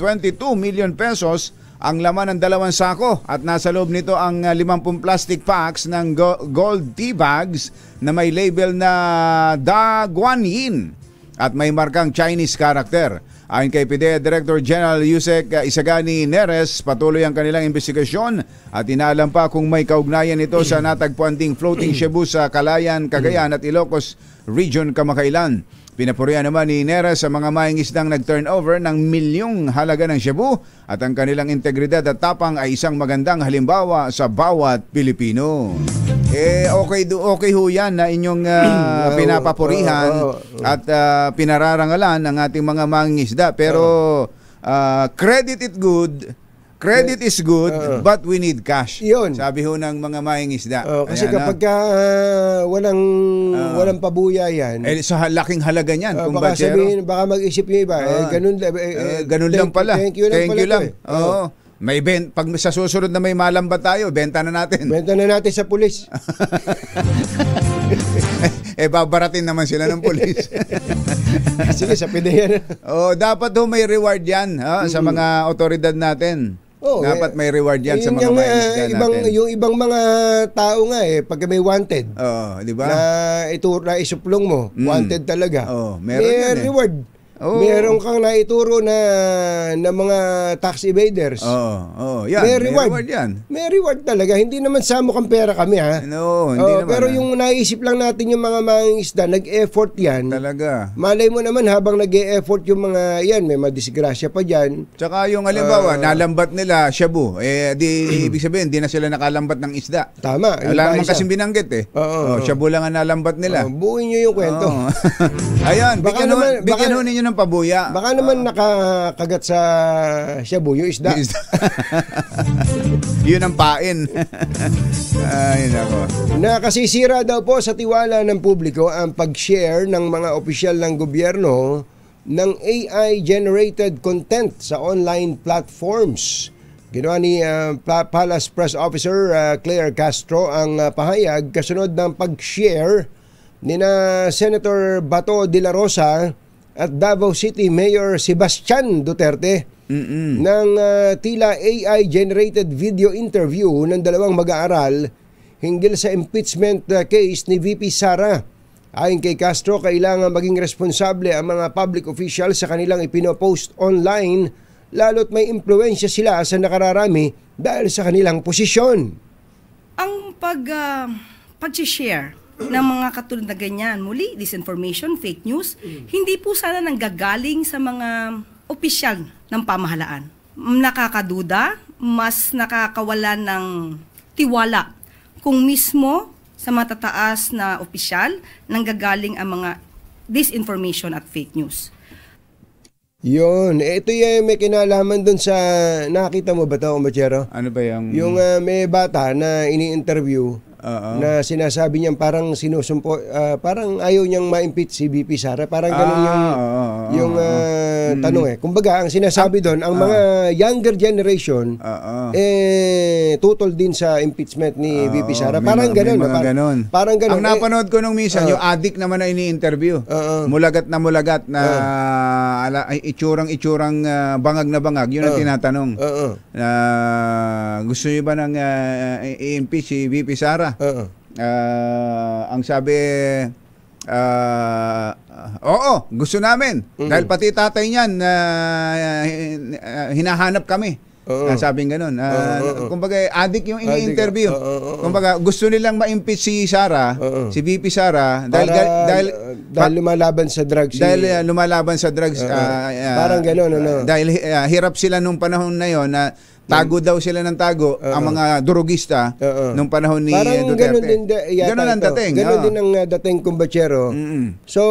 million pesos ang laman ng 2 sako at nasa loob nito ang 50 plastic packs ng gold tea bags na may label na Da Guanyin at may markang Chinese character. Ayon kay PIDEA Director General Yusek Isagani Neres, patuloy ang kanilang investigasyon at inaalam pa kung may kaugnayan ito sa natagpuan ding floating shabu sa Calayan, Cagayan at Ilocos Region kamakailan. Pinapurihan naman ni Neres sa mga mangingisdang nag-turnover ng milyong halaga ng shabu at ang kanilang integridad at tapang ay isang magandang halimbawa sa bawat Pilipino. Okay ho yan na inyong pinapapurihan at pinararangalan ng ating mga mangingisda. Pero credit is good, but we need cash. Yun. Sabi ho ng mga mangingisda. Kasi kapag walang pabuya yan, sa laking halaga niyan. baka sabihin, baka mag-isip yung iba, ganun lang pala. Thank you lang. Oo. May pag sa susunod na may malambat tayo, benta na natin. Benta na natin sa pulis. Babaratin naman sila ng pulis. Sige, sa PIDEA. Dapat may reward yan sa mga otoridad natin. Dapat may reward yan sa mga mangisda natin. Yung ibang mga tao nga pag may wanted. Di ba? Na isuplong mo, wanted talaga. Meron may reward. Meron kang naituro na mga tax evaders. May reward yan. May reward talaga. Hindi naman samukang pera kami hindi naman. Pero yung naisip lang natin yung mga mangingisda, nag-effort yan. Talaga. Malay mo naman habang nag-e-effort yung mga yan, may madisgrasya pa dyan. Tsaka yung halimbawa, nalambat nila shabu, ibig sabihin, hindi na sila nakalambat ng isda. Tama. Wala naman kasing binanggit shabu lang ang nalambat nila. Buuin nyo yung kwento. Ayan, bigyan ninyo ng pabuya. Baka naman nakakagat sa shabu yung isda. Yun ang pain. Ay, nako. Nakasisira daw po sa tiwala ng publiko ang pag-share ng mga opisyal ng gobyerno ng AI-generated content sa online platforms. Ginawa ni Palace Press Officer Claire Castro ang pahayag kasunod ng pag-share ni Senator Bato de la Rosa at Davao City Mayor Sebastian Duterte ng tila AI-generated video interview ng 2 mag-aaral hinggil sa impeachment case ni VP Sara. Ayon kay Castro, kailangan maging responsable ang mga public officials sa kanilang ipinopost online lalo't may impluwensya sila sa nakararami dahil sa kanilang posisyon. Ang pag-share ng mga katulad na ganyan, muli, disinformation, fake news, hindi po sana nanggagaling sa mga opisyal ng pamahalaan. Nakakaduda, mas nakakawalan ng tiwala kung mismo sa matataas na opisyal nanggagaling ang mga disinformation at fake news. Yun, ito yung may kinalaman dun sa, nakita mo ba ito, Machero? Ano ba yung... Yung may bata na ini-interview, na sinasabi niyang parang sinusumpo, parang ayaw niyang ma-impeach si VP Sara. Parang ganun yung tanong Kumbaga, ang sinasabi doon, ang mga younger generation, tutol din sa impeachment ni VP Sara. Parang ganun. Parang ganun. Ang napanood ko nung minsan, yung addict naman na ini-interview. Mulagat na itsurang bangag na bangag. Yun ang tinatanong. Gusto niyo ba nang i-impeach si VP Sara? Ang sabi, oo, gusto namin. Dahil pati tatay niyan, hinahanap kami. Sabing ganun. Kumbaga, addict yung ini-interview. Kumbaga, gusto nilang ma-impeach si Sara, si VP Sara, dahil lumalaban sa drugs. Dahil lumalaban sa drugs. Parang ganun, ano? Dahil hirap sila nung panahon na yon na tago daw sila ng tago ang mga drugista nung panahon ni parang Duterte. Ganun din ganun ang dating. Ganun din ang dating kumbatsero. So,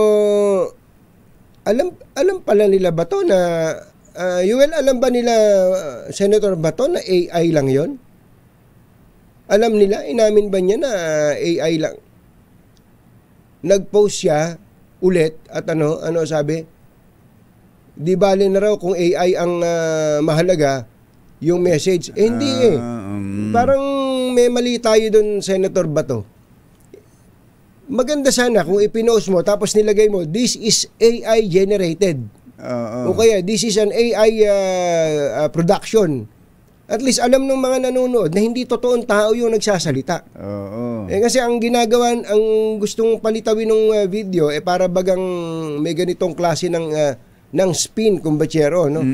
alam pala nila ba to na alam ba nila Senator Bato na AI lang yon? Alam nila, inamin ba niya na AI lang? Nag-post siya ulit at ano sabi? Di bali na raw kung AI ang mahalaga yung message. Hindi Parang may mali tayo doon, Senator Bato. Maganda sana kung ipinost mo tapos nilagay mo, this is AI generated. O kaya, this is an AI production. At least alam ng mga nanonood na hindi totoong tao yung nagsasalita. Kasi ang ginagawa, ang gustong palitawin ng video, para bagang may ganitong klase ng spin, kumbatsero, no?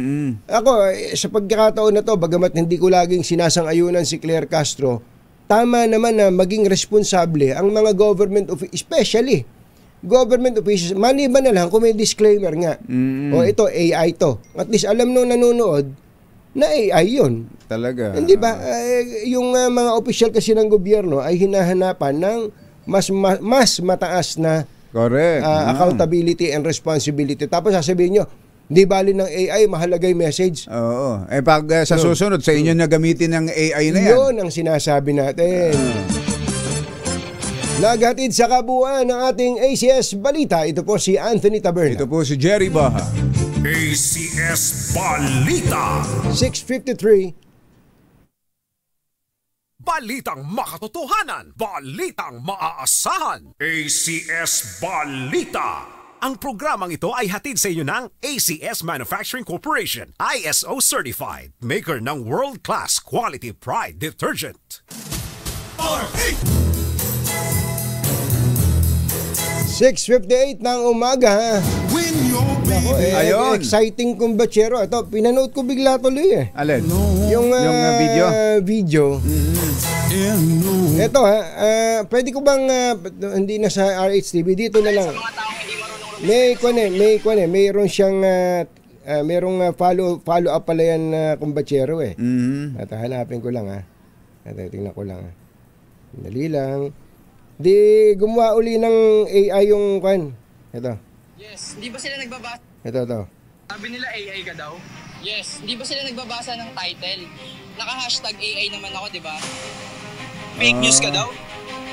Ako, sa pagkakataon na to, bagamat hindi ko laging sinasang-ayunan si Claire Castro, tama naman na maging responsable ang mga government especially government officials, maliban na lang kung may disclaimer nga. O ito, AI to. At least alam nung nanonood na AI yun. Talaga. Hindi ba? Yung mga official kasi ng gobyerno ay hinahanapan ng mas mataas na accountability and responsibility. Tapos sasabihin nyo, di bali ng AI, mahalaga yung message. Pag sa susunod, sa inyo na gamitin ng AI na yan. Yun ang sinasabi natin. Naghatid sa kabuuan ng ating ACS Balita. Ito po si Anthony Taberna. Ito po si Jerry Baha. ACS Balita. 6:53. Balitang makatotohanan. Balitang maaasahan. ACS Balita. Ang programang ito ay hatid sa inyo ng ACS Manufacturing Corporation. ISO Certified. Maker ng world-class quality Pride Detergent. 6:58 ng umaga. Nako, Ayun. exciting kumbatsero. Ito, pinanood ko bigla tuloy eh. Alin? Yung video? Video. Ito pwede ko bang hindi na sa RHTV, dito na lang. Mayroon siyang merong follow up pala yan kumbatsero eh. At hanapin ko lang tingnan ko lang Dali lang. Di gumawa uli ng AI yung Ito. Yes, hindi ba sila nagbabasa? Ito. Sabi nila AI ka daw? Yes, hindi ba sila nagbabasa ng title? Naka-hashtag AI naman ako, di ba? Fake news ka daw?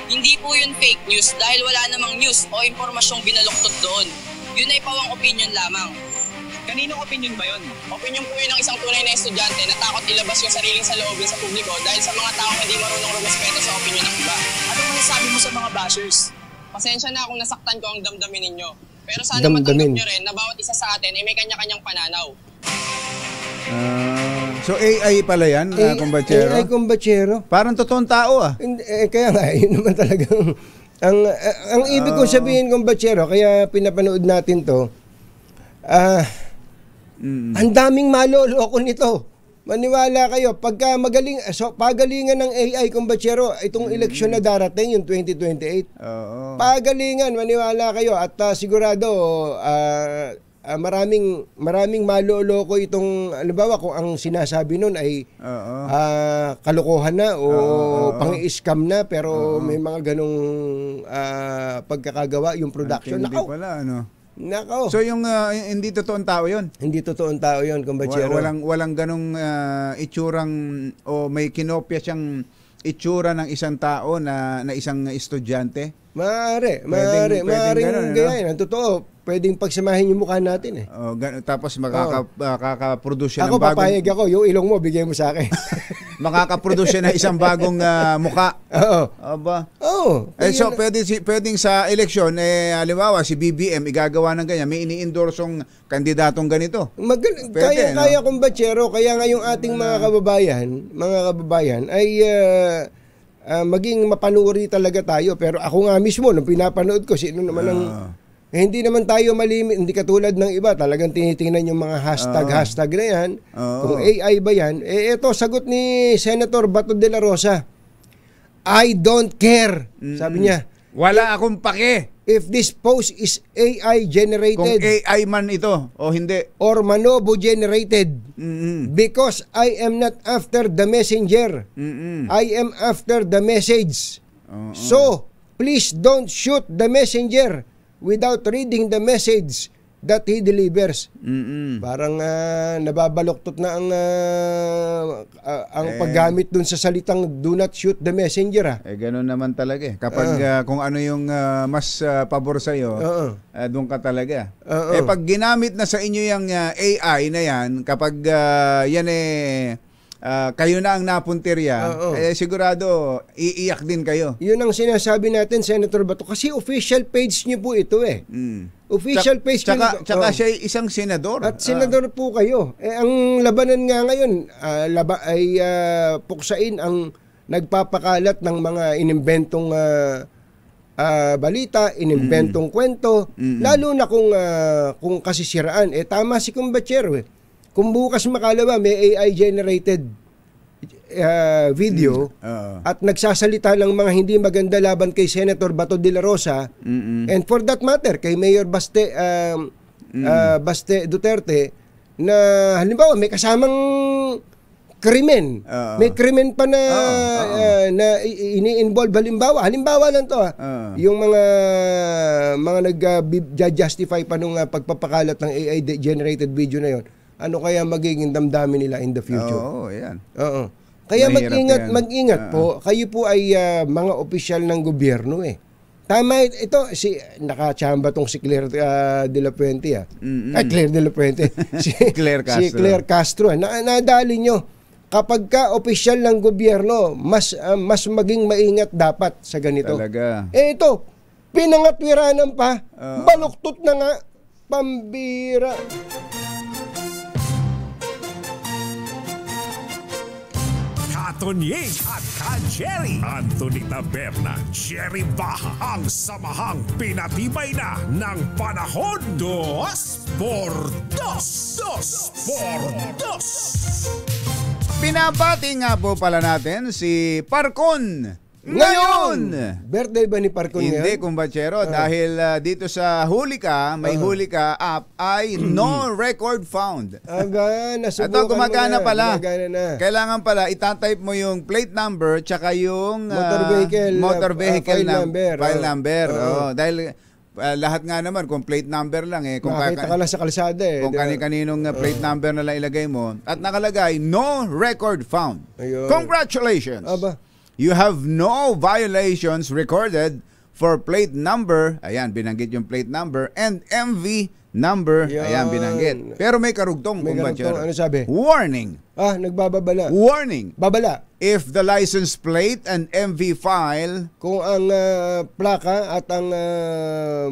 Hindi po yun fake news dahil wala namang news o impormasyong binaluktot doon. Yun ay pawang opinion lamang. Kaninong opinion ba yun? Opinion po yun ng isang tunay na estudyante na takot ilabas yung sariling saloobin sa publiko dahil sa mga taong hindi marunong rumispeto sa opinion ng iba. Ano masasabi mo sa mga bashers? Pasensya na kung nasaktan ko ang damdamin ninyo. Pero sana matanggap nyo rin na bawat isa sa atin ay may kanya-kanyang pananaw. So AI pala yan, kumbatsero? AI kumbatsero. Parang totoong tao Kaya nga, yun naman talagang ang ibig kong sabihin kumbatsero, kaya pinapanood natin to, ang daming maloloko nito. Maniwala kayo, pagka pagalingan ng AI kumbatsero, itong eleksyon na darating, yung 2028. Pagalingan, maniwala kayo. At sigurado, maraming maloloko itong, halimbawa, kung ang sinasabi nun ay kalokohan na o pang-i-scam na, pero may mga ganong pagkakagawa, yung production. Hindi pala, Nako. So yung hindi totoong tao yun? Hindi totoong tao yun, kumbatsero. Walang ganong itsurang o may kinopya siyang itsura ng isang tao na isang estudyante? Maaari ganun, gayahin. Ang totoo, pwedeng pagsamahin yung mukha natin eh. Tapos makaka-produce siya ng bagong... Ako papayag ako, yung ilong mo, bigay mo sa akin. Makaka-produce siya ng isang bagong mukha. Oo. Aba? Oo. So, pwedeng sa eleksyon, halimbawa, si BBM, igagawa ng ganyan, may ini-endorsong kandidatong ganito. Kaya kumbatsero, kaya nga yung ating mga kababayan ay maging mapanuri talaga tayo. Pero ako nga mismo, nung pinapanood ko, sino naman ang hindi naman tayo malimit, hindi katulad ng iba, talagang tinitingnan yung mga hashtag na yan. Kung AI ba yan, ito sagot ni Senator Bato de la Rosa. I don't care, sabi niya. Wala akong pake. If this post is AI generated. Kung AI man ito o hindi. Or Manobo generated. Because I am not after the messenger. I am after the message. So, please don't shoot the messenger without reading the message that he delivers. Parang nababaloktot na ang paggamit dun sa salitang do not shoot the messenger. Ganun naman talaga. Kapag kung ano yung mas pabor sa'yo, doon ka talaga. Pag ginamit na sa inyo yung AI na yan, kapag yan kayo na ang napuntirya, sigurado iiyak din kayo. Yun ang sinasabi natin, Senator Bato, kasi official page niyo po ito Official page niyo. Tsaka siya isang senador. At senador po kayo. Ang labanan nga ngayon ay puksain ang nagpapakalat ng mga inimbentong balita, inimbentong kwento, lalo na kung kasisiraan. Tama si Kumbachero Kung bukas makalawa may AI generated video at nagsasalita ng mga hindi maganda laban kay Senator Bato de la Rosa and for that matter kay Mayor Baste Duterte na halimbawa may kasamang krimen. May krimen pa na ini-involve halimbawa lang to yung mga nag-justify pa nung pagpapakalat ng AI generated video na yon. Ano kaya magiging damdamin nila in the future? Yan. Kaya mag-ingat po. Kayo po ay mga opisyal ng gobyerno Tama ito, nakachamba tong si Claire de la Puente Claire de la Puente. si Claire Castro. Nadali nyo. Kapag ka opisyal ng gobyerno, mas maging maingat dapat sa ganito. Talaga. Ito, pinangatwiranan pa, baluktot na nga, pambira. Tonying at Jerry Anthony Taberna, Jerry Baha, ang samahang pinatibay na ng panahon. 2x2. Pinabati nga po pala natin si Parcon ngayon. Birthday ba ni Parcon ngayon? Hindi, kumbachero. Dahil dito sa Hulika, may Hulika app ay no record found. Nasubukan ito, gumagana pala. Na. Kailangan pala, itatype mo yung plate number tsaka yung motor vehicle file number. Dahil lahat nga naman, kung plate number lang kung makita ka lang sa kalsada kung kani-kaninong plate number na lang ilagay mo. At nakalagay, no record found. Ayun. Congratulations! You have no violations recorded for plate number. Ayan, binanggit yung plate number. And MV number. Ayan, binanggit. Pero may karugtong. Ano sabi? Warning. Nagbababala. Warning. Babala. If the license plate and MV file, kung ang plaka at ang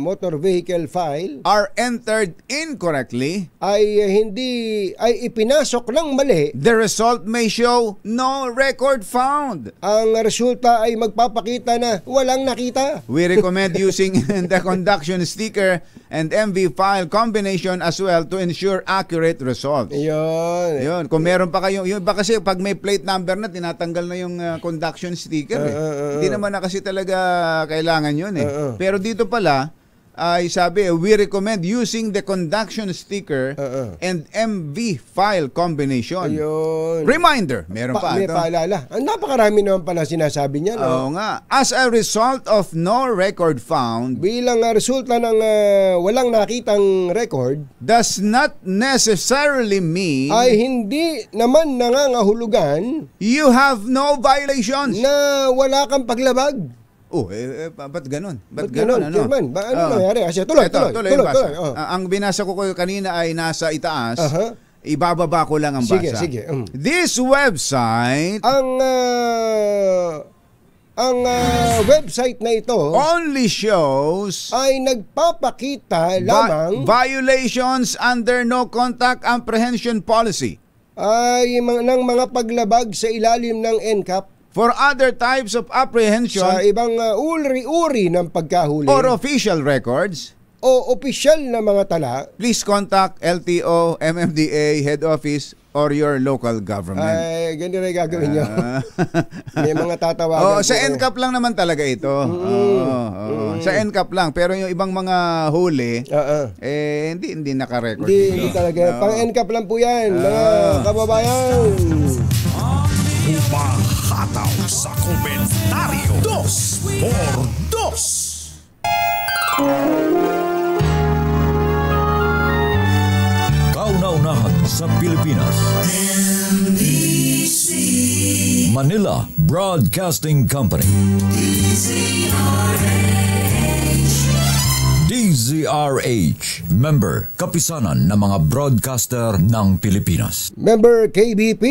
motor vehicle file are entered incorrectly, ay ipinasok ng mali, the result may show no record found. Ang resulta ay magpapakita na walang nakita. We recommend using the conduction sticker and MV file combination as well to ensure accurate results. Yun. Kung meron pa kayo, yun ba kasi pag may plate number na tinatanggal na yung conduction sticker Hindi naman na kasi talaga kailangan yun Pero dito pala ay sabi, we recommend using the conduction sticker and MV file combination. Reminder, meron pa. May paalala. Ang napakarami naman pala sinasabi niya. Oo nga. As a result of no record found, bilang resulta ng walang nakitang record, does not necessarily mean ay hindi naman nangangahulugan you have no violations. Na wala kang paglabag. Ba't ganun? Ba't ganun? Chairman, ano nangyari? Kasi tuloy. Ang binasa ko kanina ay nasa itaas. Ibababa ko lang ang basa. Sige. This website, ang website na ito only shows ay nagpapakita lamang violations under no contact apprehension policy ay ng mga paglabag sa ilalim ng NCAP. For other types of apprehension sa ibang uri ng pagkahuli or official records, o opisyal na mga tala, please contact LTO, MMDA, head office, or your local government. ay ganito rin gagawin nyo. May mga tatawagan. Sa NCAP lang naman talaga ito. Sa NCAP lang. Pero yung ibang mga huli, hindi naka-record. Hindi talaga. Pang NCAP lang po yan, mga kababayan. Umahataw sa komentaryo 2x2. Kauna-unahan sa Pilipinas. NBC Manila Broadcasting Company. DZRH. Member, kapisanan ng mga broadcaster ng Pilipinas. Member KBP.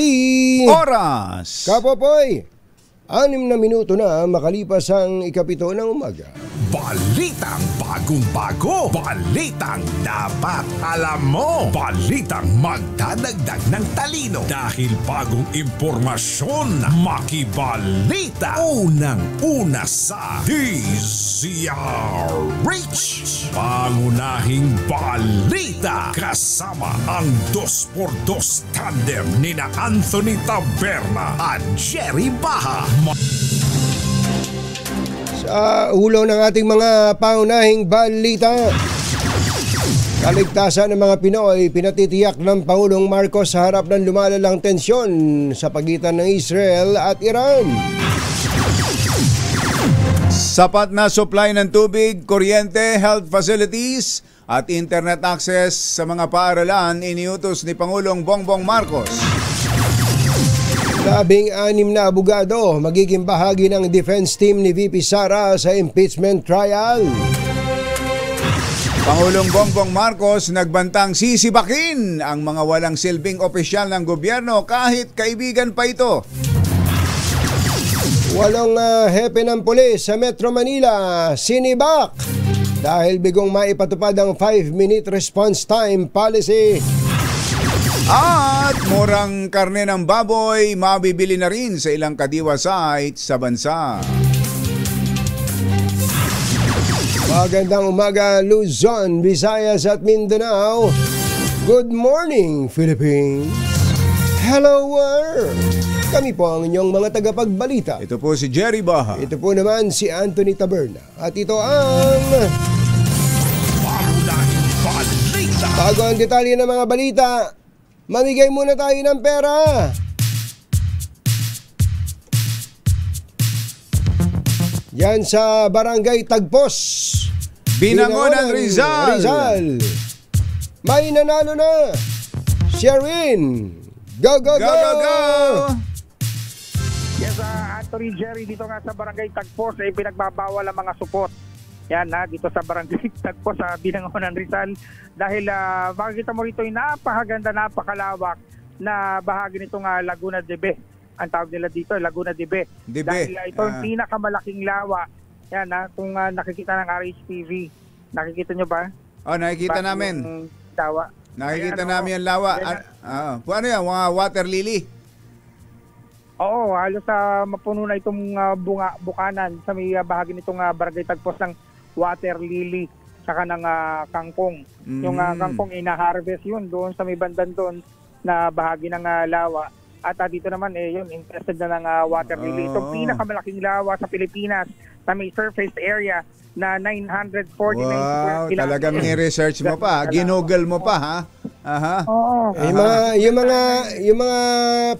Oras! Kapopoy, 6 na minuto na makalipas ang 7:00 ng umaga. Balitang bagong-bago. Balitang dapat alam mo. Balitang magdadagdag ng talino. Dahil bagong impormasyon, makibalita. Unang-una sa DZRH. Pangunahing balita. Kasama ang 2x2 tandem nina Anthony Taberna at Jerry Baha. Sa ulo ng ating mga pangunahing balita, kaligtasan ng mga Pinoy pinatitiyak ng Pangulong Marcos sa harap ng lumalalang tensyon sa pagitan ng Israel at Iran. Sapat na supply ng tubig, kuryente, health facilities at internet access sa mga paaralan iniutos ni Pangulong Bongbong Marcos. 16 na abogado magiging bahagi ng defense team ni VP Sara sa impeachment trial. Pangulong Bongbong Marcos nagbantang sisibakin ang mga walang silbing opisyal ng gobyerno kahit kaibigan pa ito. 8 hepe ng pulis sa Metro Manila sinibak dahil bigong maipatupad ang 5-minute response time policy. At murang karne ng baboy mabibili na rin sa ilang kadiwa sites sa bansa. Magandang umaga Luzon, Visayas at Mindanao. Good morning Philippines. Hello world. Kami po ang inyong mga tagapagbalita. Ito po si Jerry Baha. Ito po naman si Anthony Taberna. At ito ang bago ang detalye ng mga balita. Mamigay muna tayo ng pera. Yan sa Barangay Tagpos, Binangonan, Rizal. May nanalo na. Sherwin. Go, go, go. Go, go, go. Yes, Anthony, Jerry, dito nga sa Barangay Tagpos ay pinagbabawal ang mga supot. Yan dito sa Barangay Tagpos sa Binangonan, Rizal. Dahil makikita mo rito yung napakaganda, napakalawak na bahagi nitong Laguna de Be. Ang tawag nila dito, Laguna de Be. Dahil ito ang pinakamalaking lawa. Yan kung nakikita ng RHTV. Nakikita nyo ba? Nakikita namin. Lawa. Nakikita namin yung lawa. Ano yan? Mga water lily? Oo, halos mapuno na itong bukanan sa may bahagi nitong Barangay Tagpos ng water lily saka ng kangkong. Yung kangkong ina-harvest yun doon sa may bandan doon na bahagi ng lawa. At dito naman yun, interested na ng water lily. Itong pinakamalaking lawa sa Pilipinas na may surface area na 949 wow, talagang ni-research mo pa. Ginugol mo pa, ha? Aha. Oo. Yung mga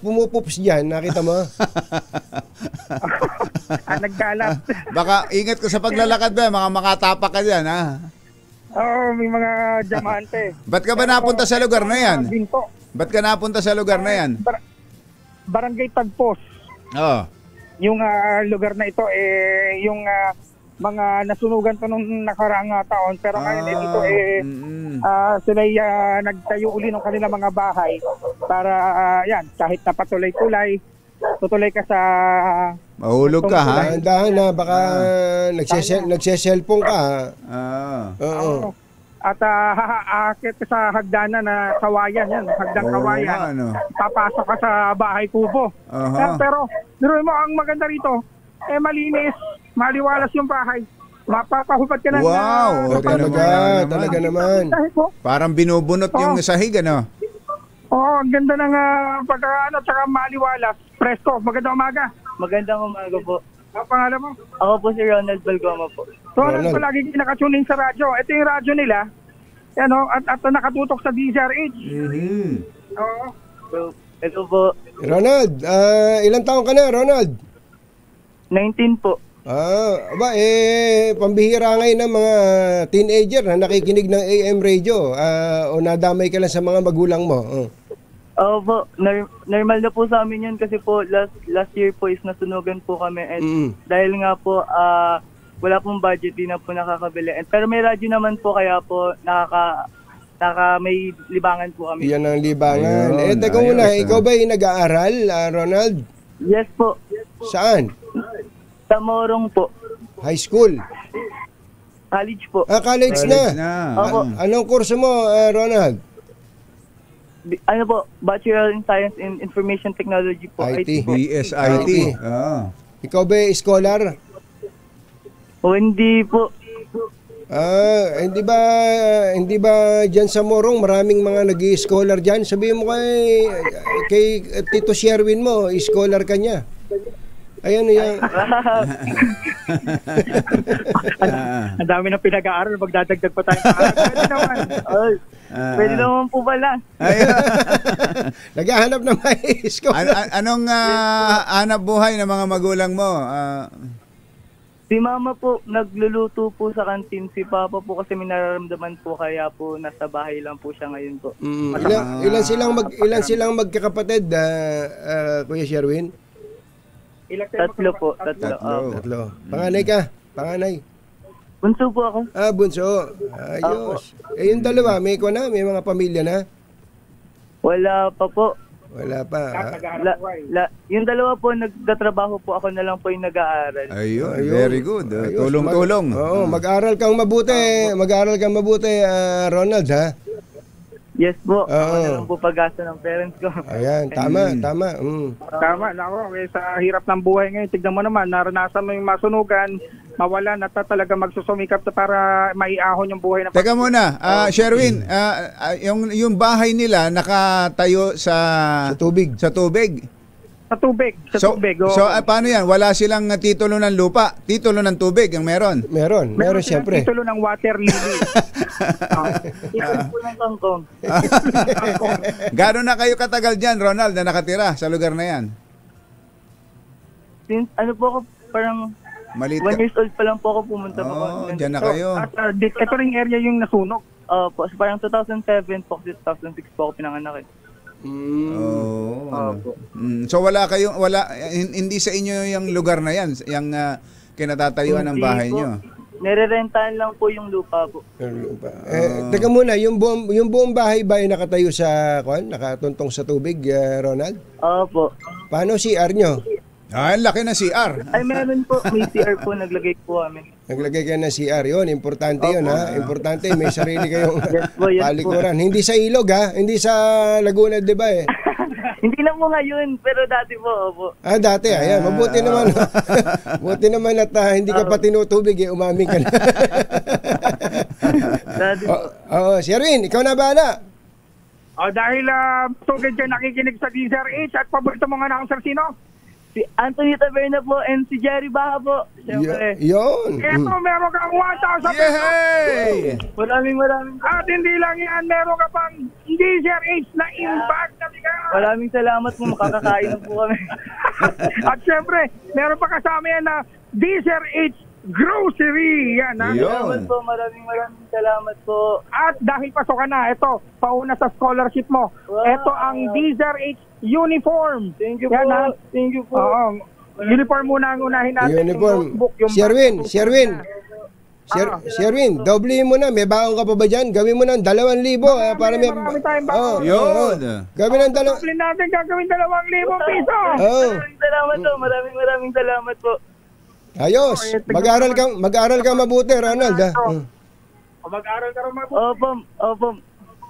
pumupups diyan, nakita mo? Nagkalat. Baka ingat ko sa paglalakad ba, mga makatapak ka diyan, ha? Oo, may mga diamante. Ba't ka ba napunta sa lugar na yan? Ba't ka napunta sa lugar na yan? Barangay Tagpos. Oo. Yung lugar na ito yung mga nasunugan to nung nakaraang taon, pero ngayon dito sila nagtayo uli ng kanilang mga bahay para yan, kahit na patuloy-tulay, tutuloy ka sa mahulog ka, ha? Dahan na baka nagse-cellphone ka. Oo. At aakit sa hagdanan na kawayan yan, hagdang kawayan. Papasok ka sa bahay kubo. Uh-huh. Pero diruin mo, ang maganda rito, malinis, maliwalas yung bahay. Mapapahubad ka ng... Wow! Talaga naman. Parang binubunot yung sahig, ano? Oo, ang ganda ng pagkakaano, tsaka maliwalas. Presko, magandang umaga. Magandang umaga po. Ang pangalan mo? Ako po si Ronald Balgoma po. Ronald, palagi kinakatune in sa radyo. Ito yung radyo nila. Ano, at nakatutok sa DZRH. Oo. So, ito po. Ronald, ilang taon ka na, Ronald? 19 po. Pambihira ngayon ng mga teenager na nakikinig ng AM radio o nadamay ka lang sa mga magulang mo. Oo po, normal na po sa amin yun kasi po last year po is nasunugan po kami and dahil nga po wala pong budget, di na po nakakabili. Pero may radyo naman po kaya po may libangan po kami. Yan ang libangan. Teka muna, ikaw ba yung nag-aaral, Ronald? Yes po. Saan? Sa Morong po. High school? College po. College na. Opo. Anong kurso mo, Ronald? Ano po? Bachelor in Science and Information Technology po. IT. po. BSIT. Ikaw ba scholar? O hindi po. Hindi ba diyan sa Morong maraming mga nag-i-scholar diyan? Sabihin mo kay Tito Sherwin mo, scholar ka niya. Ayun yan. Ang dami ng pinag-aaral, magdadagdag pa tayo. Pwede naman po pala. Naghahanap na may scholar. Anong hanap buhay ng mga magulang mo? Si mama po, nagluluto po sa kantin. Si papa po kasi may nararamdaman po kaya po nasa bahay lang po siya ngayon po. Ilan silang magkakapatid, Kuya Sherwin? Tatlo po. Tatlo. Panganay ka? Panganay? Bunso po ako. Bunso. Ayos. Yung dalawa, may mga pamilya na? Wala pa po. Wala pa. Yung dalawa po, nagtatrabaho po. Ako na lang po yung nag-aaral. Ayun. Very good. Tulong-tulong. Mag-aral kang mabuti. Ronald, ha? Yes po. Ako na lang po pag-asa ng parents ko. Ayan, tama. Tama, nako. Sa hirap ng buhay ngayon, tignan mo naman, naranasan mo yung masunugan, mawalan at talaga magsusumikap para maiahon yung buhay. Teka muna, Sherwin, yung bahay nila nakatayo sa tubig. Sa tubig. So, paano yan? Wala silang titulo ng lupa, titulo ng tubig ang meron? Meron siyempre. Titulo ng water lily. Titulo po ng kangkong. Gano'n na kayo katagal dyan, Ronald, na nakatira sa lugar na yan? Since, parang Malit 1 years old pa lang po ako pumunta po. Dyan na kayo. Ito ring area yung nasunog. Po, parang 2007 po, 2006 po ako pinanganak eh. So hindi sa inyo yung lugar na yan, yung kinatatayuan ng bahay nyo? Nire-rentahan lang po yung lupa po. Teka muna, yung buong bahay ba ay nakatayo sa nakatuntong sa tubig, Ronald? Opo. Paano CR nyo? Laki na CR. Ay, meron po. May CR po, naglagay po kami. Naglagay kayo ng CR, yun. Importante yun, ha? Importante, may sarili kayong palikuran. Hindi sa ilog, ha? Hindi sa Laguna, di ba, Hindi na po ngayon, pero dati po, opo. Dati, ayan. Mabuti naman. Buti naman at hindi ka pa tinutubig, umaming ka na. Dati po. Sherwin, ikaw na bahala. Dahil tugad dyan nakikinig sa DZRH at paborito mo nga na akong sino? Si Anthony Taberna po and si Jerry Baha po. Siyempre. Yun. Ito, meron kang 1,000 Yay! Maraming. At hindi lang yan, meron ka pang DZRH na impact na bigas. Maraming salamat po, makakakain na po kami. At siyempre, meron pa kasama yan na DZRH Grocery. Yan, ha? Salamat po, maraming salamat po. At dahil pasok ka na, ito, pauna sa scholarship mo. Wow. Ito ang DZRH uniform. Thank you yan, po. Ha? Thank you po. Uniform muna ang unahin natin. Uniform. Yung Sherwin, doble mo na. May baon ka pa ba dyan? Gawin mo ng 2,000 para may... Marami tayong baon. Yun. Gawin ng Doble natin gagawin 2,000 piso. Maraming salamat po. Maraming salamat po. Ayos. Mag-aral ka mabuti, Ronald. Mag-aral ka rin mabuti. Opo.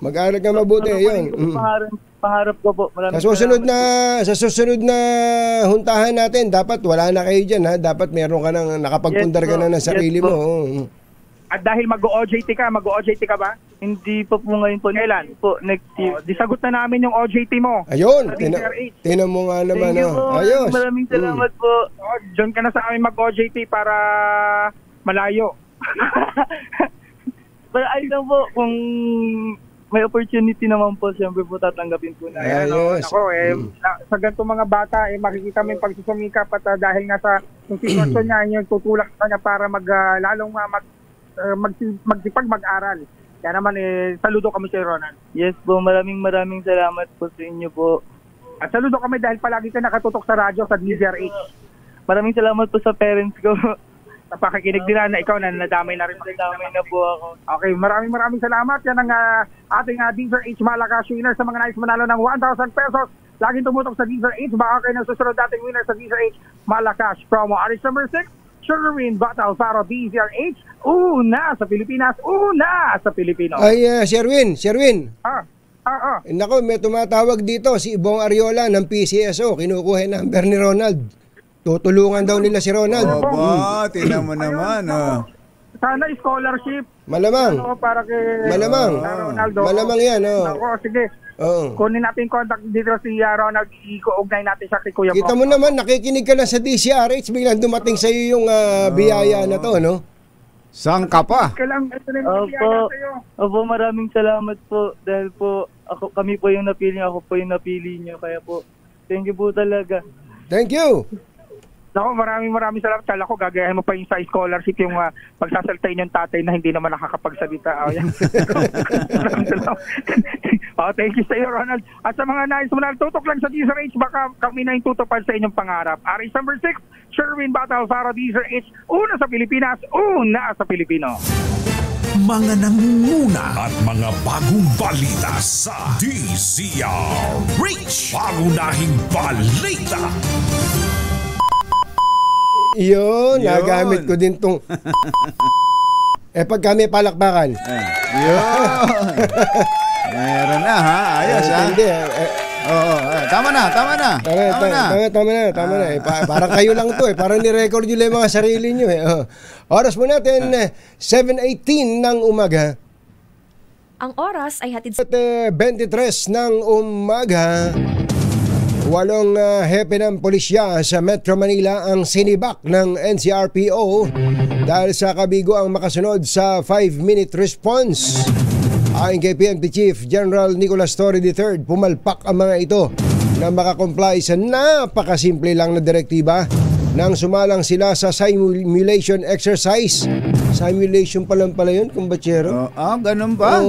Mag-aral ka mabuti, yun. pangarap ko po. Maraming Sa susunod na huntahan natin, dapat wala na kayo dyan, ha? Dapat meron ka nang nakapagpundar ka na ng sarili mo. At dahil mag-OJT ka ba? Hindi pa po ngayon po. Kailan? Po, next year. Di sagot na namin yung OJT mo. Ayun, tinan mo nga naman. Thank you po. Ayos. Maraming salamat po. Diyan ka na sa amin mag-OJT para malayo. Pero ayun lang po, kung may opportunity naman po, siyempre po tatanggapin po na. Ayos. Sa ganitong mga bata, makikita mo yung pagsusumikap at dahil nga sa yung sitwasyon niya, yung tutulak sa kanya para lalong mag-aral. Kaya naman, saludo kami sa Ronald. Yes po, maraming salamat po sa inyo po. At saludo kami dahil palagi ka nakatutok sa radyo sa DZRH. Maraming salamat po sa parents ko. Sa pakikinig nila na ikaw na nadamay na rin. Nadamay na po ako. Okay, maraming salamat. Yan ang ating DZRH Malakas winner sa mga nais manalo ng 1,000 pesos. Laging tumutok sa DZRH. Baka kayo ng susunod dating winner sa DZRH Malakas promo. Aris number 6, Sugarine Battle para DZRH. Una sa Pilipinas, una sa Pilipino. Ay, Sherwin. Nako, may tumatawag dito si Ibong Ariola ng PCSO. Kinukuha yung number ni Ronald. Tutulungan daw nila si Ronald. Tingnan mo naman. Sana scholarship. Malamang. Para kay Ronaldo. Malamang yan. Nako, sige. Kunin natin contact dito si Ronald. I-uugnay natin siya kay Kuya Bong. Kita mo naman, nakikinig ka na sa DCRH. Biglang dumating sa iyo yung biyaya na to, no? Saan ka pa? Opo, maraming salamat po. Dahil po, kami po yung napili, ako po yung napili niyo. Kaya po, thank you po talaga. Thank you. Ako, maraming salamat. Kala ko, gagayahin mo pa yung sa scholarship yung pagsasaltayin yung tatay na hindi naman nakakapagsalita. Maraming salamat. Thank you sa iyo, Ronald. At sa mga nais mo na tutok lang sa DZRH, baka kami na yung tutupad sa inyong pangarap. Aris number 6, Sherwin Battle para DZRH. Una sa Pilipinas, una sa Pilipino. Mga nangunguna at mga bagong balita sa DZRH. Pangunahing balita. Yun, nagamit ko din tong pag kami palakpakan. Meron na, ha? Ayos, ha? Hindi, tama na. Parang kayo lang to, parang ni-record nyo lang yung mga sarili nyo. Oras mo natin, 7:18 ng umaga. Ang oras ay hatid 23 ng umaga. 8 hepe ng pulisya sa Metro Manila ang sinibak ng NCRPO dahil sa kabigo ang makasunod sa 5-minute response. Ayon kay PNP Chief General Nicolas Torre III, pumalpak ang mga ito na makakomply sa napakasimple lang na direktiba nang sumalang sila sa simulation exercise. Simulation pa lang pala yun, kumbachero. Ganun ba?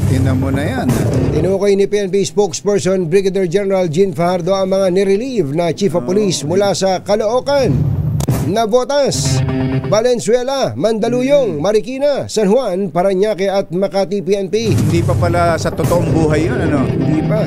Tinan mo na yan. Tinukoy ni PNP spokesperson Brigadier General Jean Fajardo ang mga nirelieve na Chief of Police mula sa Caloocan, Navotas, Valenzuela, Mandaluyong, Marikina, San Juan, Parañaque at Makati PNP. Hindi pa pala sa totoong buhay yun, ano? Hindi pa.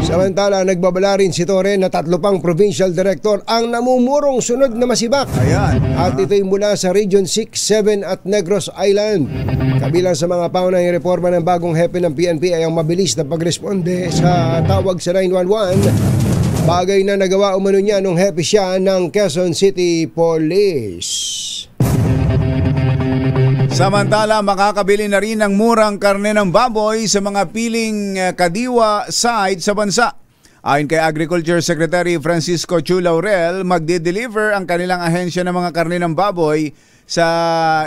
Samantala, nagbabala rin si Torre na 3 pang provincial director ang namumurong sunod na masibak. Ayan. At ito'y mula sa Region 6, 7 at Negros Island. Kabilang sa mga paunahing reforma ng bagong hepe ng PNP ay ang mabilis na pagresponde sa tawag sa 911. Bagay na nagawa umano niya nung hepe siya ng Quezon City Police. Samantala, makakabili na rin ng murang karne ng baboy sa mga piling kadiwa side sa bansa. Ayon kay Agriculture Secretary Francisco Chu Laurel, magde-deliver ang kanilang ahensya ng mga karne ng baboy sa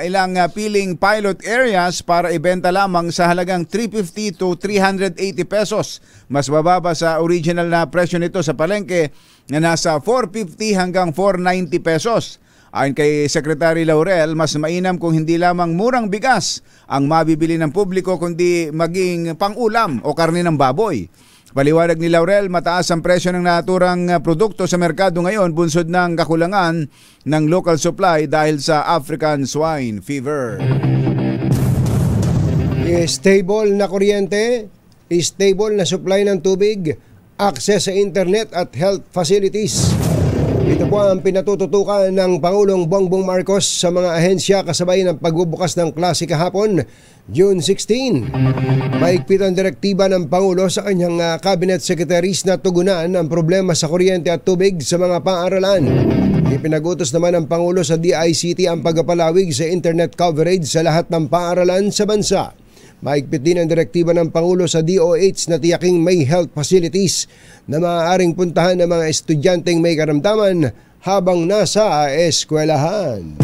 ilang piling pilot areas para ibenta lamang sa halagang 350 to 380 pesos. Mas bababa sa original na presyo nito sa palengke na nasa 450 hanggang 490 pesos. Ayon kay Secretary Laurel, mas mainam kung hindi lamang murang bigas ang mabibili ng publiko kundi maging pang-ulam o karne ng baboy. Paliwanag ni Laurel, mataas ang presyo ng naturang produkto sa merkado ngayon bunsod ng kakulangan ng local supply dahil sa African swine fever. Stable na kuryente, stable na supply ng tubig, access sa internet at health facilities. Ito po ang pinatututukan ng Pangulong Bongbong Marcos sa mga ahensya kasabay ng pagbubukas ng klase kahapon, June 16. Mahigpit ang direktiba ng Pangulo sa kanyang cabinet secretaries na tugunan ang problema sa kuryente at tubig sa mga paaralan. Ipinag-utos naman ng Pangulo sa DICT ang pagpapalawig sa internet coverage sa lahat ng paaralan sa bansa. Mahigpit din ang direktiba ng Pangulo sa DOH na tiyaking may health facilities na maaaring puntahan ng mga estudyanteng may karamdaman habang nasa eskwelahan.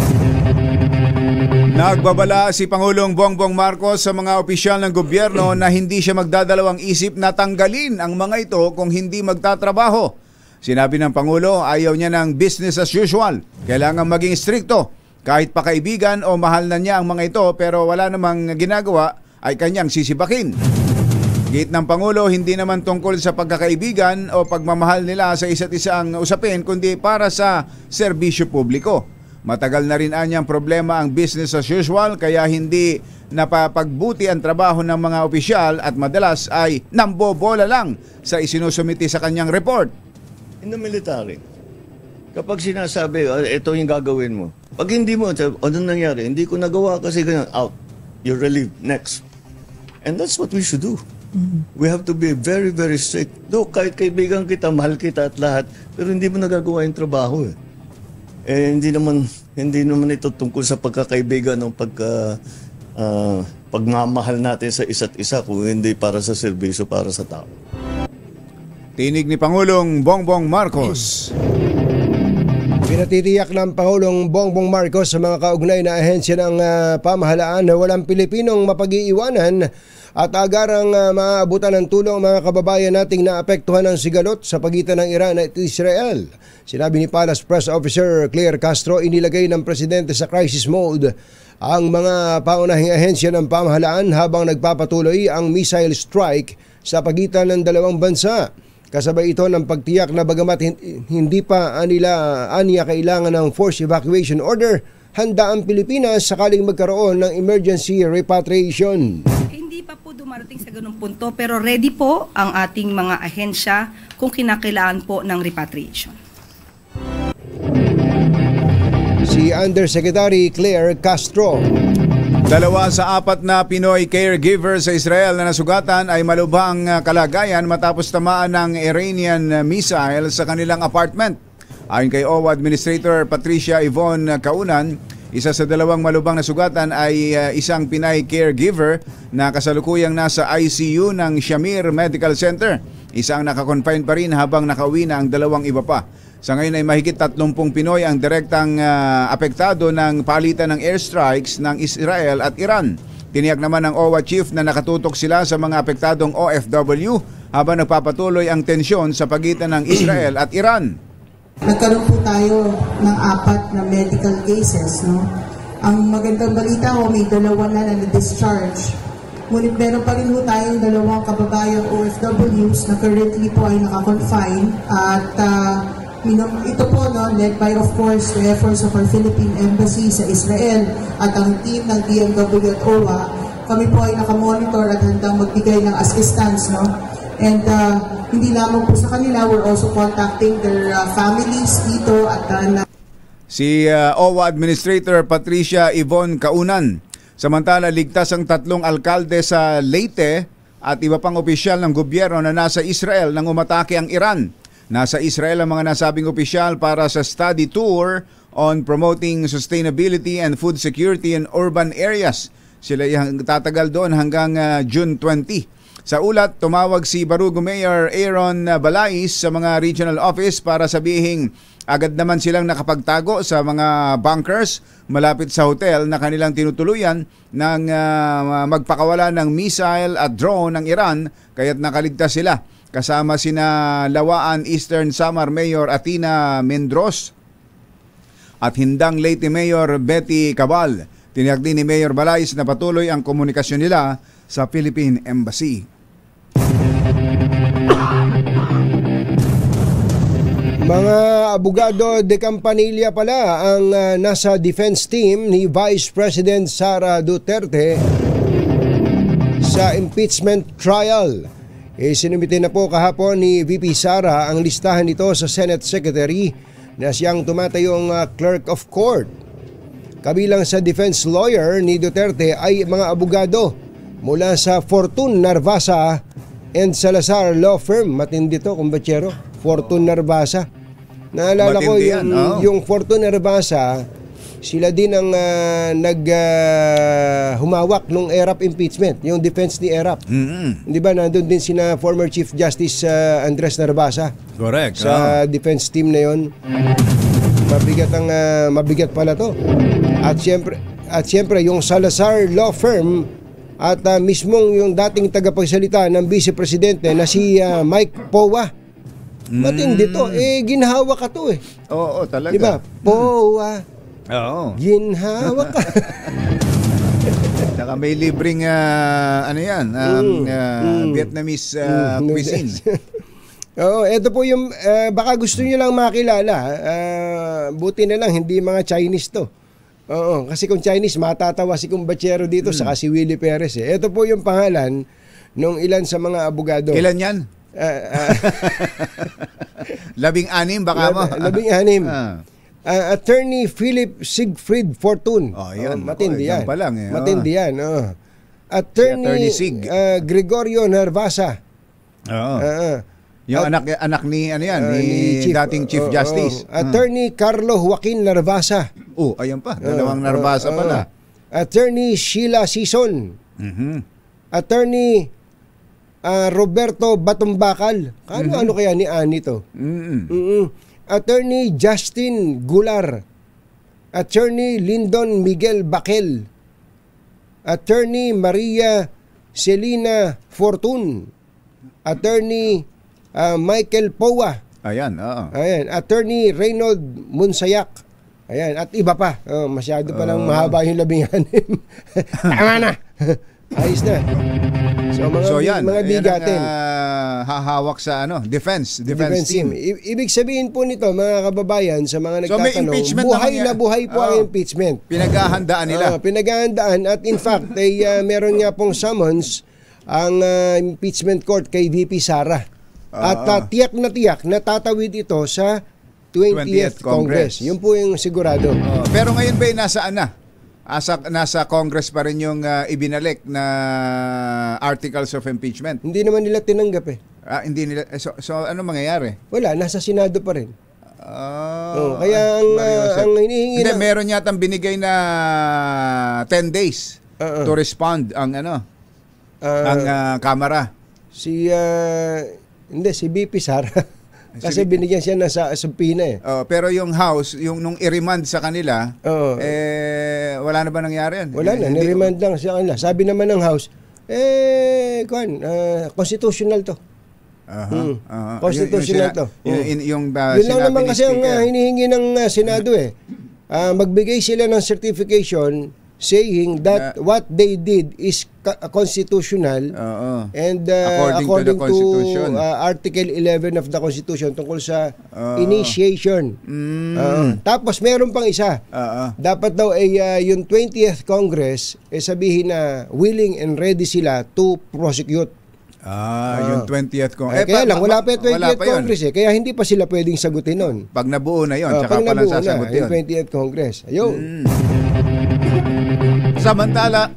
Nagbabala si Pangulong Bongbong Marcos sa mga opisyal ng gobyerno na hindi siya magdadalawang isip na tanggalin ang mga ito kung hindi magtatrabaho. Sinabi ng Pangulo, ayaw niya ng business as usual. Kailangan maging strikto. Kahit pa kaibigan o mahal na niya ang mga ito pero wala namang ginagawa, ay kanyang sisibakin. Git ng Pangulo, hindi naman tungkol sa pagkakaibigan o pagmamahal nila sa isa't isa ang usapin, kundi para sa serbisyo publiko. Matagal na rin anyang problema ang business as usual, kaya hindi napapagbuti ang trabaho ng mga opisyal at madalas ay nambobola lang sa isinusumiti sa kanyang report. In the military, kapag sinasabi, ito yung gagawin mo, pag hindi mo, anong nangyari? Hindi ko nagawa kasi ganyan, out. You're relieved. Next. And that's what we should do. We have to be very, very strict. Though kahit kaibigan kita, mahal kita at lahat, pero hindi mo nagagawa yung trabaho eh. Hindi naman ito tungkol sa pagkakaibigan o pagmamahal natin sa isa't isa kung hindi para sa serbisyo, para sa tao. Tinig ni Pangulong Bongbong Marcos. Pinatitiyak ng Pangulong Bongbong Marcos sa mga kaugnay na ahensya ng pamahalaan na walang Pilipinong mapag-iiwanan at agarang maabutan ng tulong mga kababayan nating naapektuhan ng sigalot sa pagitan ng Iran at Israel. Sinabi ni Palace Press Officer Claire Castro, inilagay ng Presidente sa crisis mode ang mga paunahing ahensya ng pamahalaan habang nagpapatuloy ang missile strike sa pagitan ng dalawang bansa. Kasabay ito ng pagtiyak na bagamat hindi pa aniya kailangan ng forced evacuation order, handa ang Pilipinas sakaling magkaroon ng emergency repatriation. Hindi pa po dumarating sa ganung punto pero ready po ang ating mga ahensya kung kinakailangan po ng repatriation. Si Undersecretary Claire Castro. 2 sa 4 na Pinoy caregiver sa Israel na nasugatan ay malubhang kalagayan matapos tamaan ng Iranian missile sa kanilang apartment. Ayon kay OWA Administrator Patricia Yvonne Kaunan, isa sa 2 malubhang nasugatan ay isang Pinay caregiver na kasalukuyang nasa ICU ng Shamir Medical Center. Isa ang nakakonfine pa rin habang nakauwi na ang 2 iba pa. Sa ngayon ay mahigit 30 Pinoy ang direktang apektado ng palitan ng airstrikes ng Israel at Iran. Tiniyak naman ng OWA chief na nakatutok sila sa mga apektadong OFW habang nagpapatuloy ang tensyon sa pagitan ng Israel at Iran. Nagkaroon po tayo ng 4 na medical cases. No? Ang magandang balita ko, may 2 na na-discharge. Ngunit meron pa rin po tayong 2 kababayang OFWs na currently po ay nakakonfine at ito po, led by of course the efforts of our Philippine Embassy sa Israel at ang team ng DMW at OWA, kami po ay nakamonitor at handang magbigay ng assistance. No? And hindi lamang po sa kanila, we're also contacting their families dito at Si OWA Administrator Patricia Yvonne Kaunan. Samantala, ligtas ang 3 alkalde sa Leyte at iba pang opisyal ng gobyerno na nasa Israel nang umatake ang Iran. Nasa Israel ang mga nasabing opisyal para sa study tour on promoting sustainability and food security in urban areas. Sila tatagal doon hanggang June 20. Sa ulat, tumawag si Barugo Mayor Aaron Balais sa mga regional office para sabihing agad naman silang nakapagtago sa mga bunkers malapit sa hotel na kanilang tinutuluyan ng magpakawala ng missile at drone ng Iran, kaya't nakaligtas sila. Kasama sina Lawaan Eastern Samar Mayor Atina Mendros at Hindang Leyte Mayor Betty Cabal. Tiniyak din ni Mayor Balais na patuloy ang komunikasyon nila sa Philippine Embassy. Mga abogado de Campanilla pala ang nasa defense team ni Vice President Sara Duterte sa impeachment trial. Sinumite na po kahapon ni VP Sara ang listahan nito sa Senate Secretary na siyang tumatayong clerk of court. Kabilang sa defense lawyer ni Duterte ay mga abogado mula sa Fortune Narvasa and Salazar Law Firm. Matindi to, kumbachero. Fortune Narvasa. Naalala ko yung Fortune Narvasa, sila din ang humawak nung ERAP impeachment, yung defense ni ERAP. Di ba, nandun din sina former Chief Justice Andres Narvasa. Correct. Sa defense team na yon. Mabigat pala to. At siyempre yung Salazar Law Firm at mismong yung dating tagapagsalita ng Vice Presidente na si Mike Powa. Matindi to. Ginhawa ka to eh. Oo, talaga. Diba? Powa. Oo. Ginhawa ka. Saka may libreng Vietnamese cuisine. Oo, ito po yung baka gusto niyo lang makilala. Buti na lang hindi mga Chinese to. Oo, kasi kung Chinese matatawa si Kumbachero dito saka si Willie Perez eh. Ito po yung pangalan ng ilan sa mga abogado. Ilan yan? 16 baka mo. 16. Attorney Philip Siegfried Fortune. Yan. Matindi yan. Pa lang, eh. Matindi yan. Attorney Gregorio Narvasa. Yung anak ni ni dating Chief Justice. Attorney Carlo Joaquin Narvasa. Ayan pa. Dalawang Narvasa pala. Attorney Sheila Sison. Attorney Roberto Batumbakal. Ano kaya ni Ani to? Attorney Justin Gular. Attorney Lyndon Miguel Baquel. Attorney Maria Celina Fortun. Attorney Michael Powa. Ayan. Attorney Reynold Munsayak. Ayan, at iba pa. Masyado pa lang mahaba yung 16. Tama na. Ayos na. So yan, mga bigatin. Hahawak sa defense team. Ibig sabihin po nito, mga kababayan, sa mga nagtatanong, buhay na buhay po ang impeachment. Pinaghahandaan nila. Pinaghahandaan at in fact, meron nga pong summons ang impeachment court kay VP Sara. At tiyak na tatawid ito sa 20th Congress. Yun po yung sigurado. Pero ngayon ba nasaan na? Nasa Congress pa rin yung ibinalik na articles of impeachment? Hindi naman nila tinanggap eh. Hindi nila. So ano mangyayari? Wala, nasa Senado pa rin. Kaya ang hinihingi na... meron yatang binigay na 10 days to respond ang Kamara. Si VP Sara. Kasi binigyan siya na sa subpoena eh. Pero yung House, yung nung i-remand sa kanila, wala na ba nangyari yan? Wala na, ni-remand lang sa kanila. Sabi naman ng House, constitutional to. Constitutional to. Yun lang naman kasi ang hinihingi ng Senado eh. Magbigay sila ng certification saying that what they did is constitutional and according to Article 11 of the Constitution tungkol sa initiation. Tapos meron pang isa. Dapat daw yung 20th Congress sabihin na willing and ready sila to prosecute. Yung 20th Congress. Kaya lang, wala pa yung 20th Congress eh. Kaya hindi pa sila pwedeng sagutin nun. Pag nabuo na yun, tsaka pa lang sasagutin. Yung 20th Congress. Ayun. Samantala,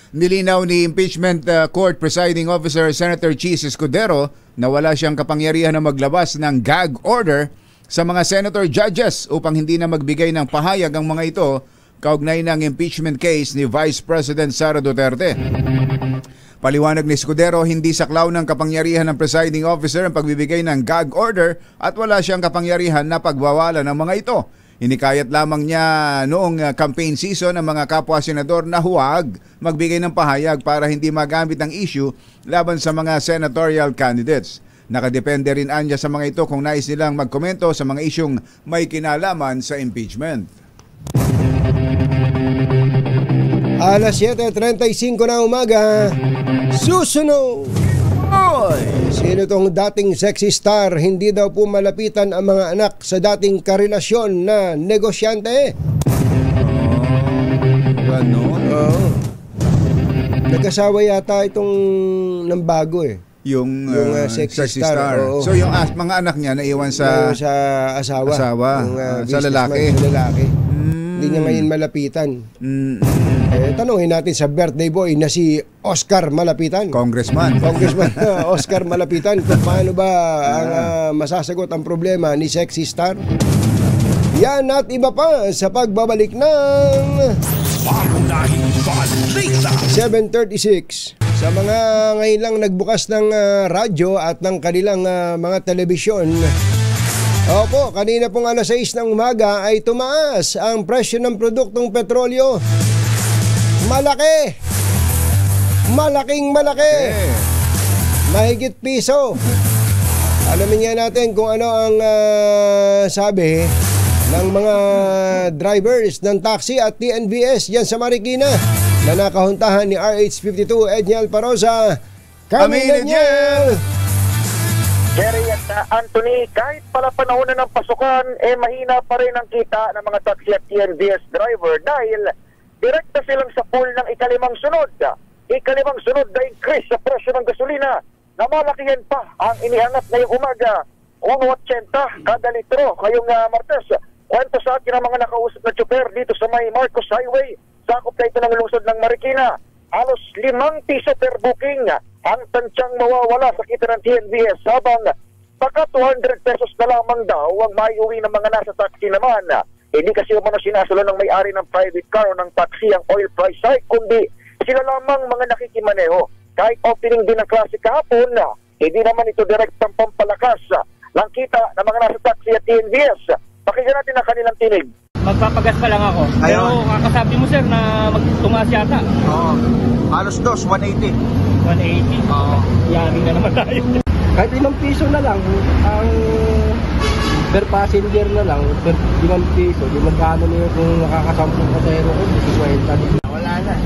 nilinaw ni Impeachment Court Presiding Officer Senator Chis Escudero na wala siyang kapangyarihan na maglabas ng gag order sa mga senator judges upang hindi na magbigay ng pahayag ang mga ito kaugnay ng impeachment case ni Vice President Sara Duterte. Paliwanag ni Escudero, hindi saklaw ng kapangyarihan ng presiding officer ang pagbibigay ng gag order at wala siyang kapangyarihan na pagbawalan ng mga ito. Hinikayat lamang niya noong campaign season ang mga kapwa senador na huwag magbigay ng pahayag para hindi magamit ang issue laban sa mga senatorial candidates. Nakadepende rin anya sa mga ito kung nais nilang magkomento sa mga isyung may kinalaman sa impeachment. Alas 7:35 na umaga. Susunod! Sino tong dating sexy star? Hindi daw po malapitan ang mga anak sa dating karelasyon na negosyante. Ganon? Nag-asawa yata itong ng bago eh. yung sexy star. So yung mga anak niya naiwan sa asawa. Sa lalaki. Hindi niya ngayon malapitan. Tanungin natin sa birthday boy na si Oscar Malapitan. Congressman Oscar Malapitan, kung paano ba ang masasagot ang problema ni sexy star. Yan at iba pa sa pagbabalik ng Pangunahing balita 7:36. Sa mga ngayon lang nagbukas ng radyo at ng kanilang mga telebisyon. Opo, kanina pong alas 6 ng umaga ay tumaas ang presyo ng produktong petrolyo. Malaki! Malaking malaki! Mahigit piso. Alamin nga natin kung ano ang sabi ng mga drivers ng taxi at TNVS dyan sa Marikina na nakahuntahan ni RH52 Edniel Parosa. Kami Edniel! Jerry at Anthony, kahit pala panahon na ng pasukan, mahina pa rin ang kita ng mga taxi at TNVS driver dahil direkta silang sa pool ng ikalimang sunod. Ikalimang sunod na increase sa presyo ng gasolina na malakihan pa ang inihangat ngayong umaga. 1.80 kada litro ngayong Martes. Kwento sa akin ang mga nakausap na tsuper dito sa may Marcos Highway. Sakop na ito ng lungsod ng Marikina. Halos 5 piso per booking ang tansyang mawawala sa kita ng TNVS habang baka 200 pesos na lamang daw ang maiuwi ng mga nasa taxi naman. Hindi kasi umano sinasalo ng may-ari ng private car o ng taxi ang oil price hike, kundi sila lamang mga nakikimaneho. Kahit opening din ng klase kahapon, hindi naman ito direktang pampalakas ng kita ng mga nasa taxi at TNVS. Pakinggan natin ang kanilang tinig. Magpapagas pa lang ako. Pero kakasabi mo sir na tumaas yata. Oo. Halos 180. 180? Oo. Yari na naman tayo. Kahit 5 piso na lang, ang per passenger na lang, per 5 piso, di magkano na yun kung nakakasampung pasero ko, 50. Wala na.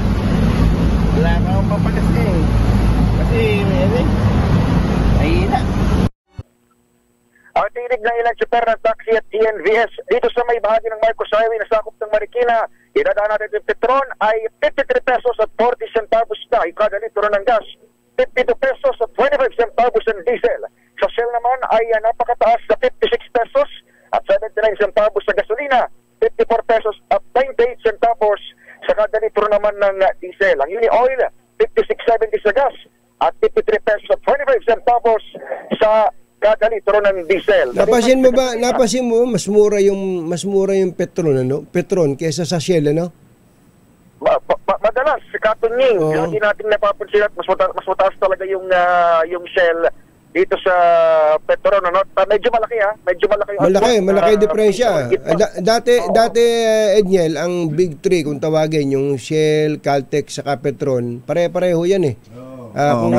Wala na akong papagas na eh. Kasi, mahina. Ang tinig ng ilang tsuper ng taxi at TNVS dito sa may bahagi ng Marcos Highway na sakop ng Marikina, dinadaan natin yung Petron ay 53 pesos at 40 centavos na kada litro ng gas, 52 pesos at 25 centavos ang diesel. Sa Shell naman ay napakataas sa 56 pesos at 79 centavos sa gasolina, 54 pesos at 98 centavos sa kada litro naman ng diesel. Ang Uni Oil, 56.70 sa gas at 53 pesos at 25 centavos sa kada litro ng diesel. Napansin mo mas mura yung Petron kaysa sa Shell, ano? Madalas katunying, hindi natin napapansin at mas mataas talaga yung Shell dito sa Petron, ano? Medyo malaki Malaki diferensya. Dati Edniel, ang Big 3 kung tawagin yung Shell, Caltex saka Petron, pare-pareho yan eh. Kung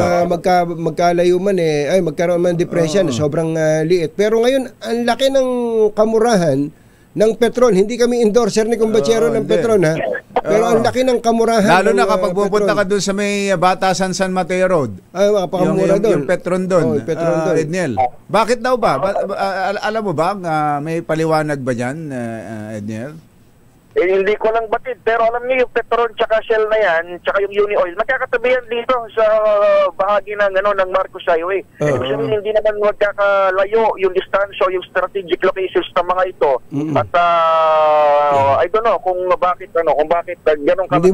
magkalayo man ay magkaroon man depression, sobrang liit. Pero ngayon, ang laki ng kamurahan ng Petron. Hindi kami endorser ni Kumbachero ng Petron, ha? Pero ang laki ng kamurahan. Lalo na kapag pupunta ka doon sa may Batasan San Mateo Road. Ay, makapakamura doon. Yung Petron doon. Edniel. Bakit daw ba? Alam mo ba, may paliwanag ba dyan, Edniel? Hindi ko lang batid, pero alam niyo yung Petron tsaka Shell na yan, tsaka yung Uni Oil, magkakatabihan dito sa bahagi ng Marcos Highway. Ibig sabihin, hindi naman magkakalayo yung distansya o yung strategic locations ng mga ito. At I don't know kung bakit ganun ka. Hindi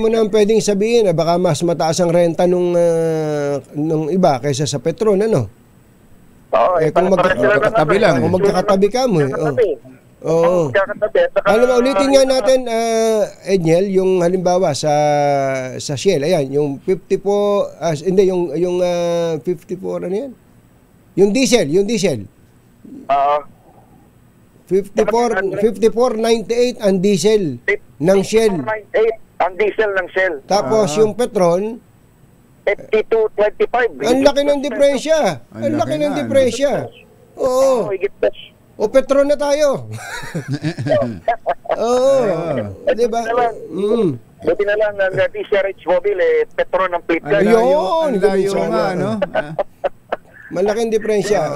mo naman pwedeng sabihin na baka mas mataas ang renta nung iba kaysa sa Petron, ano? Oo, kung magkakatabi lang, kung magkakatabi ka mo. Oo. Alam mo, ulitin nga natin, Edniel, yung halimbawa sa Shell, ayan, yung 54, yung 54, ano yan? Yung diesel. 54.98 ang diesel ng Shell. 54.98 ang diesel ng Shell. Tapos yung Petron, 52.25. Ang laki ng diferensya. Oo. O Petron na tayo. Oo. Diba? Buti na lang ang DCRH Mobile, Petron ang plate ka. Ayun. Malaking diferensya.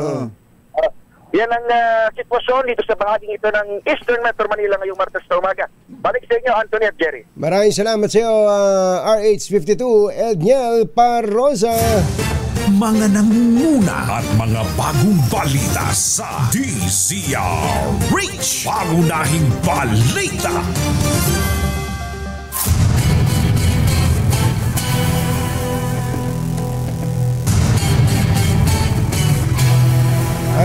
Yan ang sitwasyon dito sa bahaging ito ng Eastern Metro Manila ngayong Martes na umaga. Balik sa inyo, Anthony at Jerry. Maraming salamat sa iyo, RH52 Edniel Parosa. mga nangunguna at mga bagong balita sa DZRH. Pangunahing balita.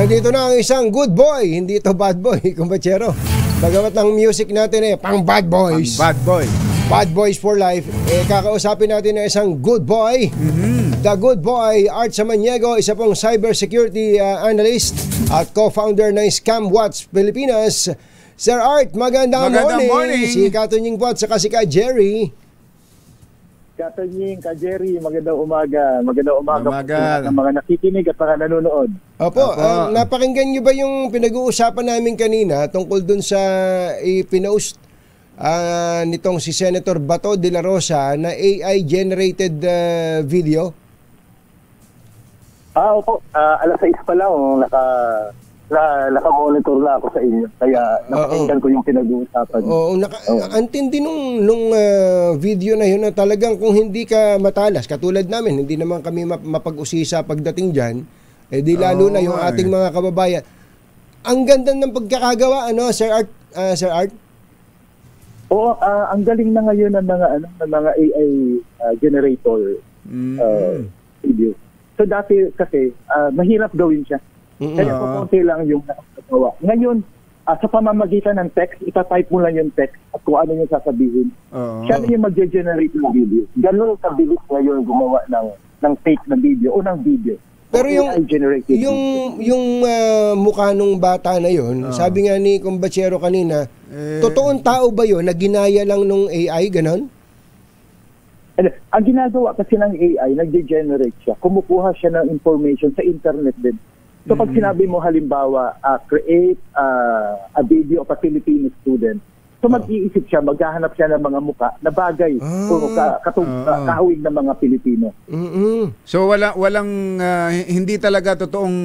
Dito na ang isang good boy, hindi ito bad boy, kumbachero. Bagamat ng music natin pang bad boys. Pang bad boy. Bad boys for life. Kakausapin natin ng isang good boy. The good boy, Art Samaniego, isa pong cybersecurity analyst at co-founder ng Scam Watch Pilipinas. Sir Art, magandang morning. Si Katunying po at saka si Ka Jerry. Katanying, Ka Jerry, magandang umaga. Magandang umaga po ng mga nakikinig at mga nanonood. Opo. Napakinggan niyo ba yung pinag-uusapan namin kanina tungkol dun sa ipinost nitong si Senator Bato de la Rosa na AI-generated video? Opo. Alas 6 pa lang naka-monitor na ako sa inyo. Kaya napakinggan ko yung pinag-uusapan. Antindi nung video na yun na talagang kung hindi ka matalas, katulad namin, hindi naman kami mapag-usisa pagdating dyan, di lalo na yung ating mga kababayan. Ang ganda ng pagkakagawa, Sir Art? Sir Art? Oo, ang galing na ngayon ng mga AI generator video. So dati kasi mahirap gawin siya. Kaya konti lang yung nakakagawa. Ngayon, sa pamamagitan ng text, itatype mo lang yung text at kung ano yung sasabihin. Siya na yung mag-generate ng video. Ganun kabilis ngayon gumawa ng fake na video o ng video. Pero yung mukha nung bata na yun, sabi nga ni Kumbachero kanina, totoong tao ba yun na ginaya lang nung AI, ganon? Ang ginagawa kasi ng AI, nag-generate siya. Kumukuha siya ng information sa internet din. So pag sinabi mo halimbawa, create a video of a Filipino student, so mag-iisip siya, maghahanap siya ng mga muka na bagay o kahawig ng mga Pilipino. So walang hindi talaga totoong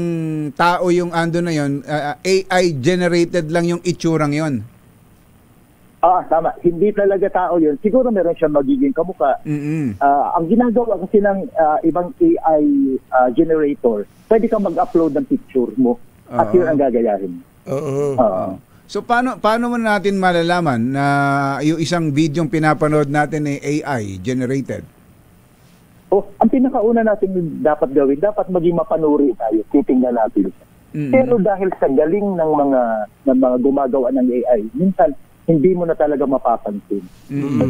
tao yung ando na yon, AI generated lang yung itsurang yon. Tama. Hindi talaga tao yun. Siguro meron siyang magiging kamuka. Ang ginagawa kasi ng ibang AI generator, pwede kang mag-upload ng picture mo at yun ang gagayahin. So paano mo natin malalaman na yung isang video pinapanood natin ay AI generated? Ang pinakauna natin dapat gawin, dapat maging mapanuri tayo. Titingnan natin. Pero dahil sa galing ng mga gumagawa ng AI, minsan hindi mo na talaga mapapansin.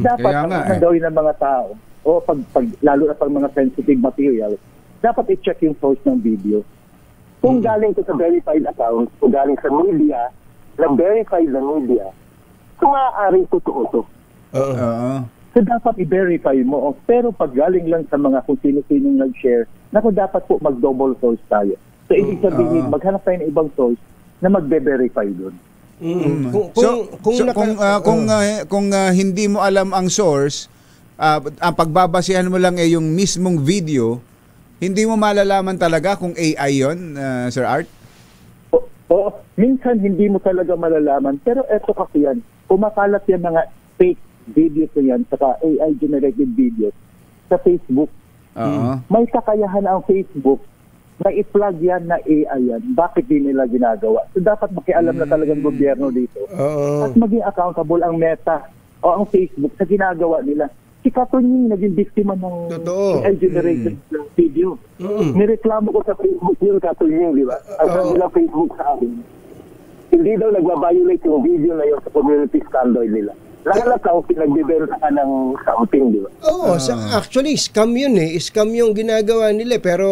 Dapat ang gawin ng mga tao, lalo na pag mga sensitive material, dapat i-check yung source ng video. Kung galing ito sa verified account, kung galing sa media, na verified na media, kung maaaring totoo ito. So dapat i-verify mo. Pero pag galing lang sa mga kung sino-sino nag-share, dapat po mag-double source tayo. So ibig sabihin, maghanap tayo ng ibang source na magbe-verify doon. Kung hindi mo alam ang source, ang pagbabasihan mo lang yung mismong video, hindi mo malalaman talaga kung AI yon, Sir Art? Minsan hindi mo talaga malalaman, pero eto kasi yan, kumakalat yan mga fake videos yan, saka AI generated videos sa Facebook. May kakayahan ang Facebook na i-plug yan na AI yan, bakit di nila ginagawa? So dapat makialam na talagang gobyerno dito. At maging accountable ang Meta o ang Facebook sa ginagawa nila. Si Katunying naging biktima ng AI-generated video. Nireklamo ko sa Facebook yung Katunying, di ba? Ang kanilang Facebook sa akin. Hindi daw nagwa-violate yung video na yun sa community standard nila. Lahat lang pinag-debenta ka ng something, di ba? Actually, scam yun Scam yung ginagawa nila. Pero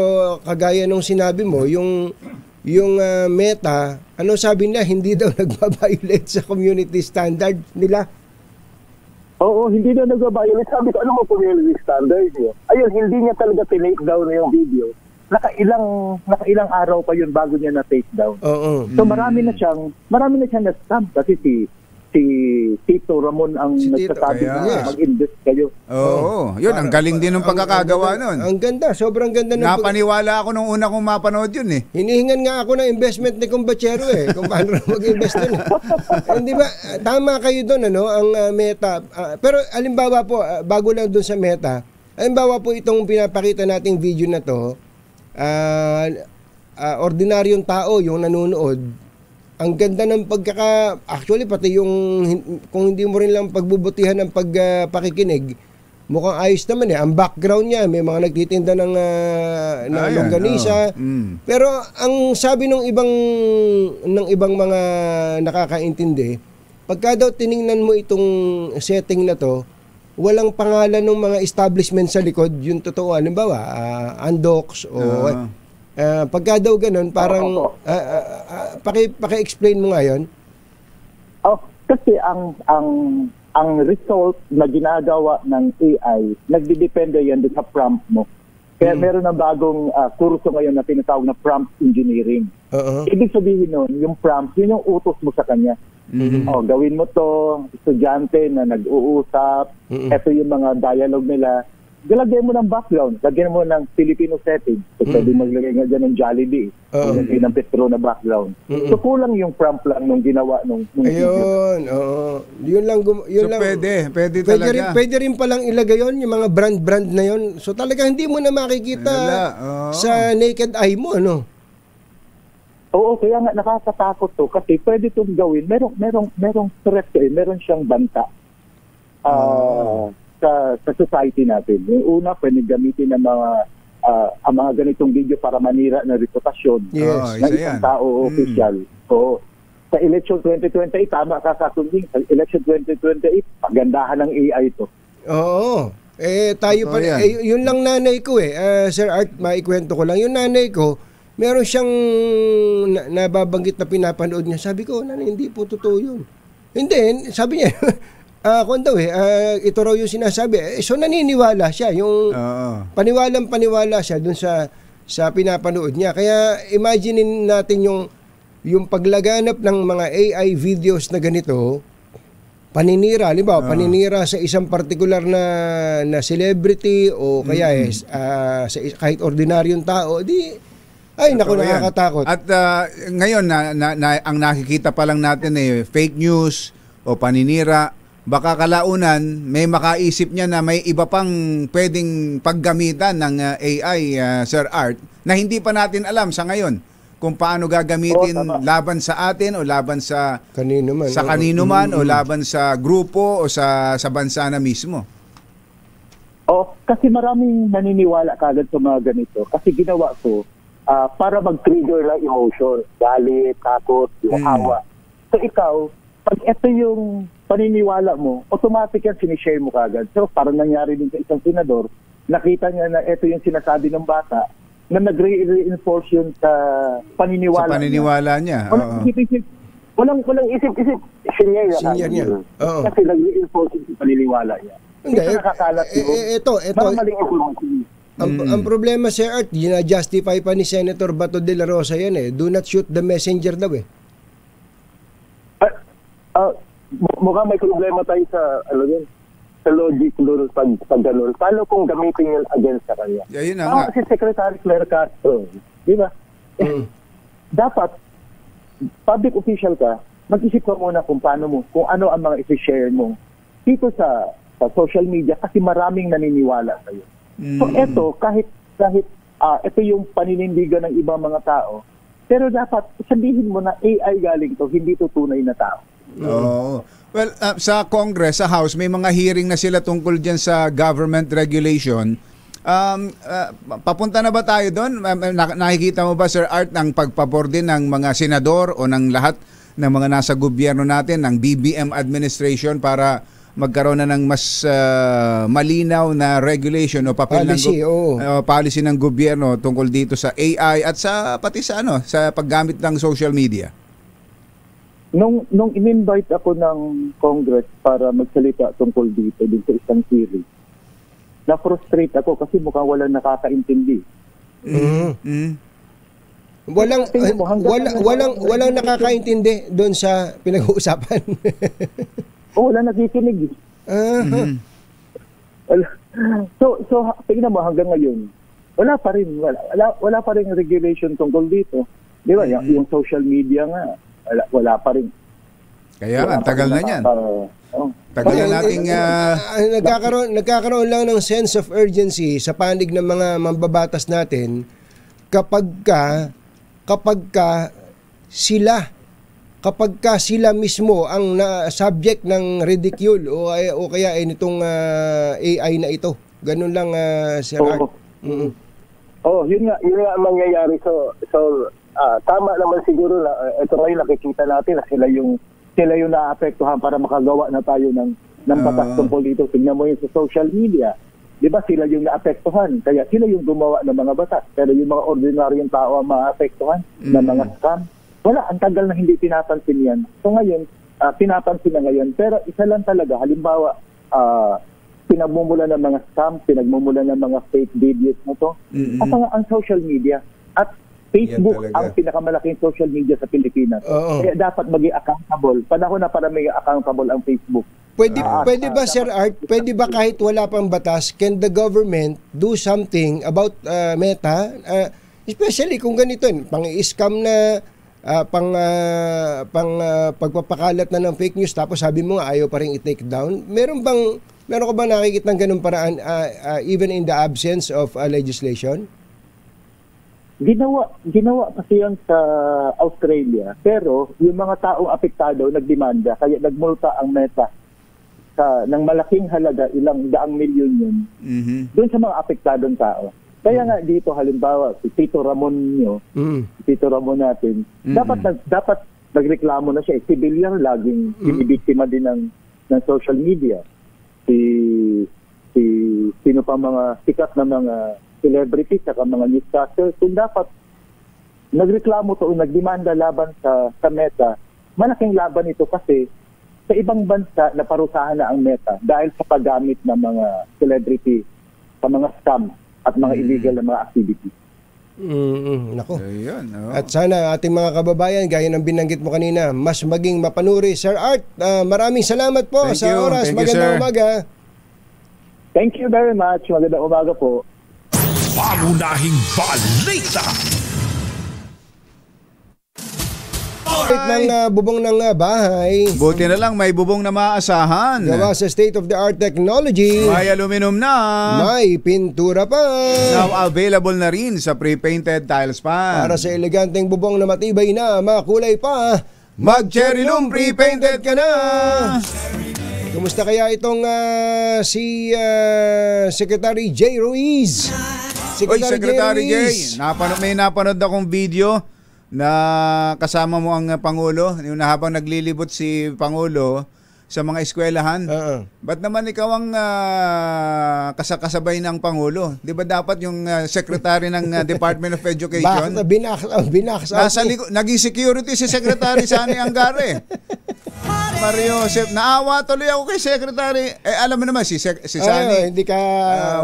kagaya nung sinabi mo, yung Meta, ano sabi nila, hindi daw nagbabiolate sa community standard nila. Hindi daw nagbabiolate. Sabi ko, ano mo community standard niyo? Ayun, hindi niya talaga tinake down na yung video. Nakailang araw pa yun bago niya na-take down. So marami na siyang na-scam kasi si Tito Ramon ang nagsasabi na mag-invest kayo. Yun, ang galing din ng pagkakagawa nun. Ang ganda, sobrang ganda. Napaniwala ako nung una kong mapanood yun Hinihingan nga ako ng investment ni Kumbachero kung paano mag-invest dun. Hindi ba, tama kayo dun, ang Meta. Pero alimbawa po, bago lang dun sa Meta, alimbawa po itong pinapakita nating video na to, ordinaryong tao yung nanonood, ang ganda ng actually pati yung kung hindi mo rin lang pagbubutihan ng pakikinig, mukhang ayos naman ang background niya, may mga nagtitinda ng longganisa. Pero ang sabi ng ibang mga nakakaintindi, pagka daw tiningnan mo itong setting na to, walang pangalan ng mga establishment sa likod, yung totoo, halimbawa, Andox o pagka daw ganun, parang paki-explain mo nga yun. Kasi ang result na ginagawa ng AI, nagdidepende yan sa prompt mo. Kaya meron ng bagong kurso ngayon na tinatawag na prompt engineering. Ibig sabihin nun, yung prompt, yun yung utos mo sa kanya. Gawin mo to, estudyante na nag-uusap, ito yung mga dialogue nila. Lagyan mo ng background, lagyan mo ng Filipino setting. So, pwede maglagay nga dyan ng Jollibee, lagyan ng Petro na background. So, kulang yung prompt lang nung ginawa nung ayun, yun lang. Pwede talaga. Pwede rin palang ilagay yun, yung mga brand na yun. So, talaga hindi mo na makikita sa naked eye mo, ano? Oo, kaya nga nakakatakot to kasi pwede itong gawin. Merong threat meron siyang banta. Sa society natin. Yung una, pwede gamitin ng ang mga ganitong video para manira ng reputasyon ng isang tao o opisyal. So, sa election 2028, tama ka Sunding, sa election 2028, pagandahan ng AI to. Oo. Tayo pa, yun lang nanay ko Sir Art, maikwento ko lang. Yung nanay ko, meron siyang nababanggit na pinapanood niya. Sabi ko, nanay, hindi po totoo yun. Hindi, sabi niya, ito raw yung sinasabi. So naniniwala siya, yung paniwalang-paniwala siya dun sa pinapanood niya. Kaya imaginein natin yung paglaganap ng mga AI videos na ganito, paninira, halimbawa, paninira sa isang particular na celebrity o kaya sa kahit ordinaryong tao, naku, nakakatakot. At ngayon, ang nakikita pa lang natin fake news o paninira. Baka kalaunan may makaisip niya na may iba pang pwedeng paggamitan ng AI, Sir Art, na hindi pa natin alam sa ngayon kung paano gagamitin laban sa atin o laban sa kanino man o laban sa grupo o sa bansa na mismo. Kasi maraming naniniwala kagad sa mga ganito. Kasi ginawa ko para mag-trigger ng emotion, galit, takot, yung awa. So ikaw, pag ito yung paniniwala mo, automatic yan sinishare mo kagad. So parang nangyari din sa isang senador, nakita niya na ito yung sinasabi ng bata, na nag-reinforce yun sa paniniwala niya. Walang isip-isip. Senior niya. Kasi nag-reinforce yun sa paniniwala niya. Hindi, ang problema, Sir Art, gina-justify pa ni Senator Bato de la Rosa yan Do not shoot the messenger daw mukhang may problema tayo sa sa logic doon pag ganun. Paano kung gamitin yun against sa kanya? Yun na nga. Kasi Secretary Claire Castro, di ba? Dapat public official ka, mag-isip ka muna kung ano ang mga i-share mo dito sa social media kasi maraming naniniwala sa'yo. So eto, kahit ito yung paninindigan ng ibang mga tao, pero dapat sabihin mo na AI galing to, hindi to tunay na tao. Well, sa Congress, sa House, may mga hearing na sila tungkol dyan sa government regulation. Papunta na ba tayo doon? Nakikita mo ba, Sir Art, ng pagpabor din ng mga senador o ng lahat ng mga nasa gobyerno natin, ng BBM administration para magkaroon na ng mas malinaw na regulation o papel policy ng gobyerno tungkol dito sa AI at pati sa paggamit ng social media? Nung in-invite ako ng Congress para magsalita tungkol dito sa isang series, na-frustrate ako kasi mukhang walang nakakaintindi. Walang nakakaintindi doon sa pinag-uusapan. Wala nakikinig. So tingnan mo hanggang ngayon, wala pa rin regulation tungkol dito. Di ba? Yung social media nga, wala pa rin. Kaya nga, tagal na yan. Tagal na nating... Nagkakaroon lang ng sense of urgency sa panig ng mga mambabatas natin kapag ka sila mismo ang subject ng ridicule o kaya nitong AI na ito. Ganun lang, Sir Art. Yun nga ang mangyayari. So tama naman siguro na ito ngayon nakikita natin na sila yung naapektuhan para makagawa na tayo ng batas tungkol dito. Tingnan mo yun sa social media. Di ba sila yung naapektuhan? Kaya sila yung gumawa ng mga batas. Pero yung mga ordinaryong tao ang maapektuhan ng mga scam. Wala, ang tagal na hindi pinapansin yan. So ngayon, pinapansin na ngayon. Pero isa lang talaga, halimbawa, pinagmumula ng mga scam, pinagmumula ng mga fake videos na to. At ang social media. At Facebook ang pinakamalaking social media sa Pilipinas. Kaya dapat maging accountable. Panahon na para maging accountable ang Facebook. Pwede ba, Sir Art, pwede ba kahit wala pang batas, can the government do something about Meta? Especially kung ganito, pang-i-scam na, pagpapakalat na ng fake news, tapos sabi mo ayaw pa rin i-take down. Meron ka ba nakikita ng ganung paraan even in the absence of legislation? Ginawa kasi yan sa Australia, pero yung mga taong apektado nagdemanda, kaya nagmulta ang Meta ng malaking halaga, ilang daang milyon yun, doon sa mga apektadong tao. Kaya nga dito halimbawa si Tito Ramon Tito Ramon natin, dapat nagreklamo na siya. Si Villar laging binibiktima din ng social media. Sino pa mga sikat na mga celebrities at mga newscasters, kung dapat nagreklamo to o nagdemanda laban sa Meta, malaking laban ito kasi sa ibang bansa naparusahan na ang Meta dahil sa paggamit ng mga celebrity sa mga scam at mga illegal na mga activities. Nako. At sana ating mga kababayan, gaya ng binanggit mo kanina, mas maging mapanuri. Sir Art, maraming salamat po sa oras. Magandang umaga. Thank you very much. Magandang umaga po. Pangunahing balita. Ng bubong ng bahay. Buti na lang may bubong na maasahan. Gawa sa state-of-the-art technology. May aluminum na. May pintura pa. Now available na rin sa pre-painted tiles pa. Para sa eleganteng bubong na matibay na, makulay pa, mag-Cherylum pre-painted ka na. Kumusta kaya itong si Secretary J. Ruiz? Secretary J. May napanood akong video na kasama mo ang Pangulo, yung habang naglilibot si Pangulo sa mga eskwelahan. Ba't naman ikaw ang kasabay ng Pangulo? Di ba dapat yung Secretary ng Department of Education? Binakas naging security si Secretary Sani Angare. Mario Joseph, naawa tuloy ako kay Secretary. Alam mo naman si Sani. Hindi ka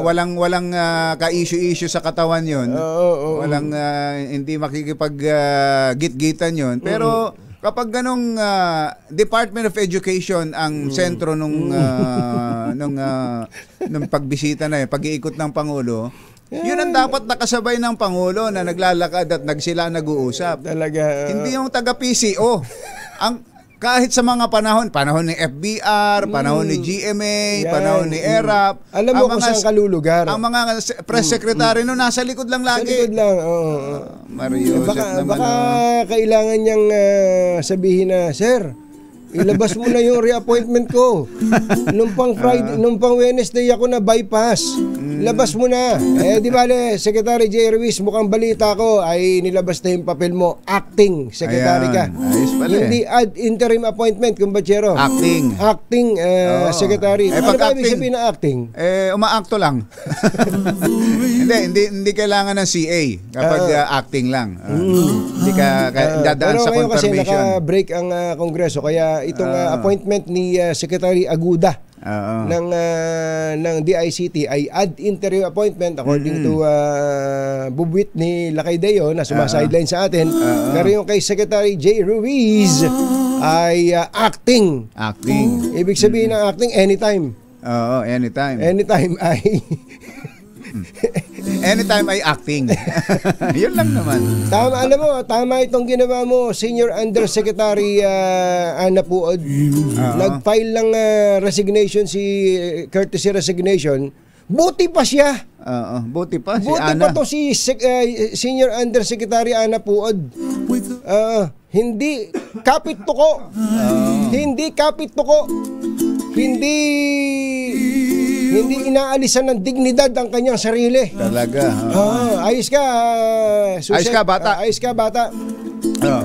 walang ka-issue sa katawan 'yon. Walang hindi makikipag-git-gitan 'yon. Pero kapag ganong Department of Education ang sentro nung pagbisita na 'yon, pag-iikot ng Pangulo, yun ang dapat nakasabay ng Pangulo na naglalakad at sila nag-uusap. Talaga. Hindi yung taga-PCO. Kahit sa mga panahon ni FBR, panahon ni GMA, panahon ni ERAP. Alam mo kung saan kalulugar. Ang mga press secretary no nasa likod lang lagi. Sa likod lang, Mario Joseph naman. Baka kailangan niyang sabihin na, Sir, ilabas mo na yung reappointment ko. Nung pang Wednesday ako na bypass. Labas mo na. Di bale, Secretary J. Ruiz, mukhang balita ko ay nilabas na yung papel mo. Acting Secretary ka. Hindi interim appointment, kumbachero. Acting Secretary. Ano ba ibig sabihin na acting? Umaakto lang. hindi kailangan ng CA kapag acting lang. Hindi ka dadaan sa confirmation. Pero ngayon kasi naka-break ang Kongreso, kaya itong appointment ni Secretary Aguda ng DICT ay ad interim appointment according to Bubwit ni Lacaydeo na sumasideline sa atin. Pero yung kay Secretary J. Ruiz ay acting. Ibig sabihin ng acting anytime. Anytime ay anytime ay acting. Yun lang naman. Tama itong ginawa mo, Senior Undersecretary Ana Puod. Nag-file ng resignation courtesy resignation Buti pa siya. Buti pa si Buti Ana. pa to si Senior Undersecretary Ana Puod. Hindi kapit tuko. Hindi kapit tuko. Hindi inaalisan ng dignidad ang kanyang sarili. Talaga. Ayos ka, Suset. Ayos ka, bata. Ayos ka, bata.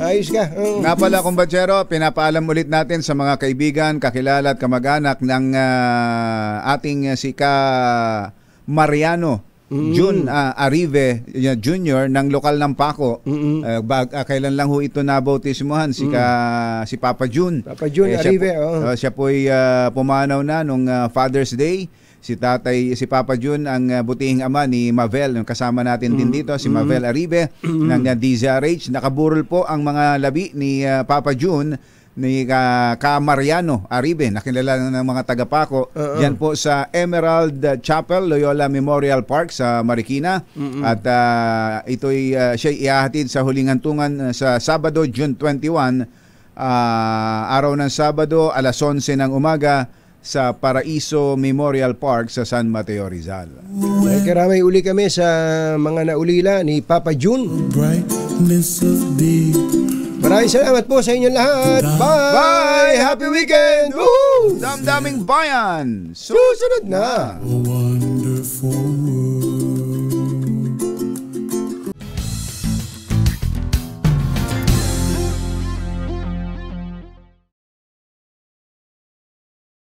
Ayos ka. Nga pala, kumbatsero, pinapaalam ulit natin sa mga kaibigan, kakilala at kamag-anak ng ating si Ka Mariano Jun Arrive Jr. ng lokal ng Paco. Kailan lang ho ito nabautismuhan si Papa Jun. Papa Jun Arrive. Siya po'y pumanaw na nung Father's Day. Si Papa Jun ang butihing ama ni Mavel, yung kasama natin din dito, si Mavel Arribe ng DZRH. Nakaburol po ang mga labi ni Papa Jun ni Ka Mariano Arribe, nakilala ng mga taga-Paco. Yan po sa Emerald Chapel, Loyola Memorial Park sa Marikina. At ito'y siya'y ihahatid sa huling hantungan sa Sabado, June 21, araw ng Sabado, alas 11 ng umaga sa Paraiso Memorial Park sa San Mateo, Rizal. Ay, karamay uli kami sa mga naulila ni Papa Jun. Maraming salamat po sa inyong lahat. Bye! Bye! Happy weekend! Woo! Damdaming bayan! Susunod na! Wonderful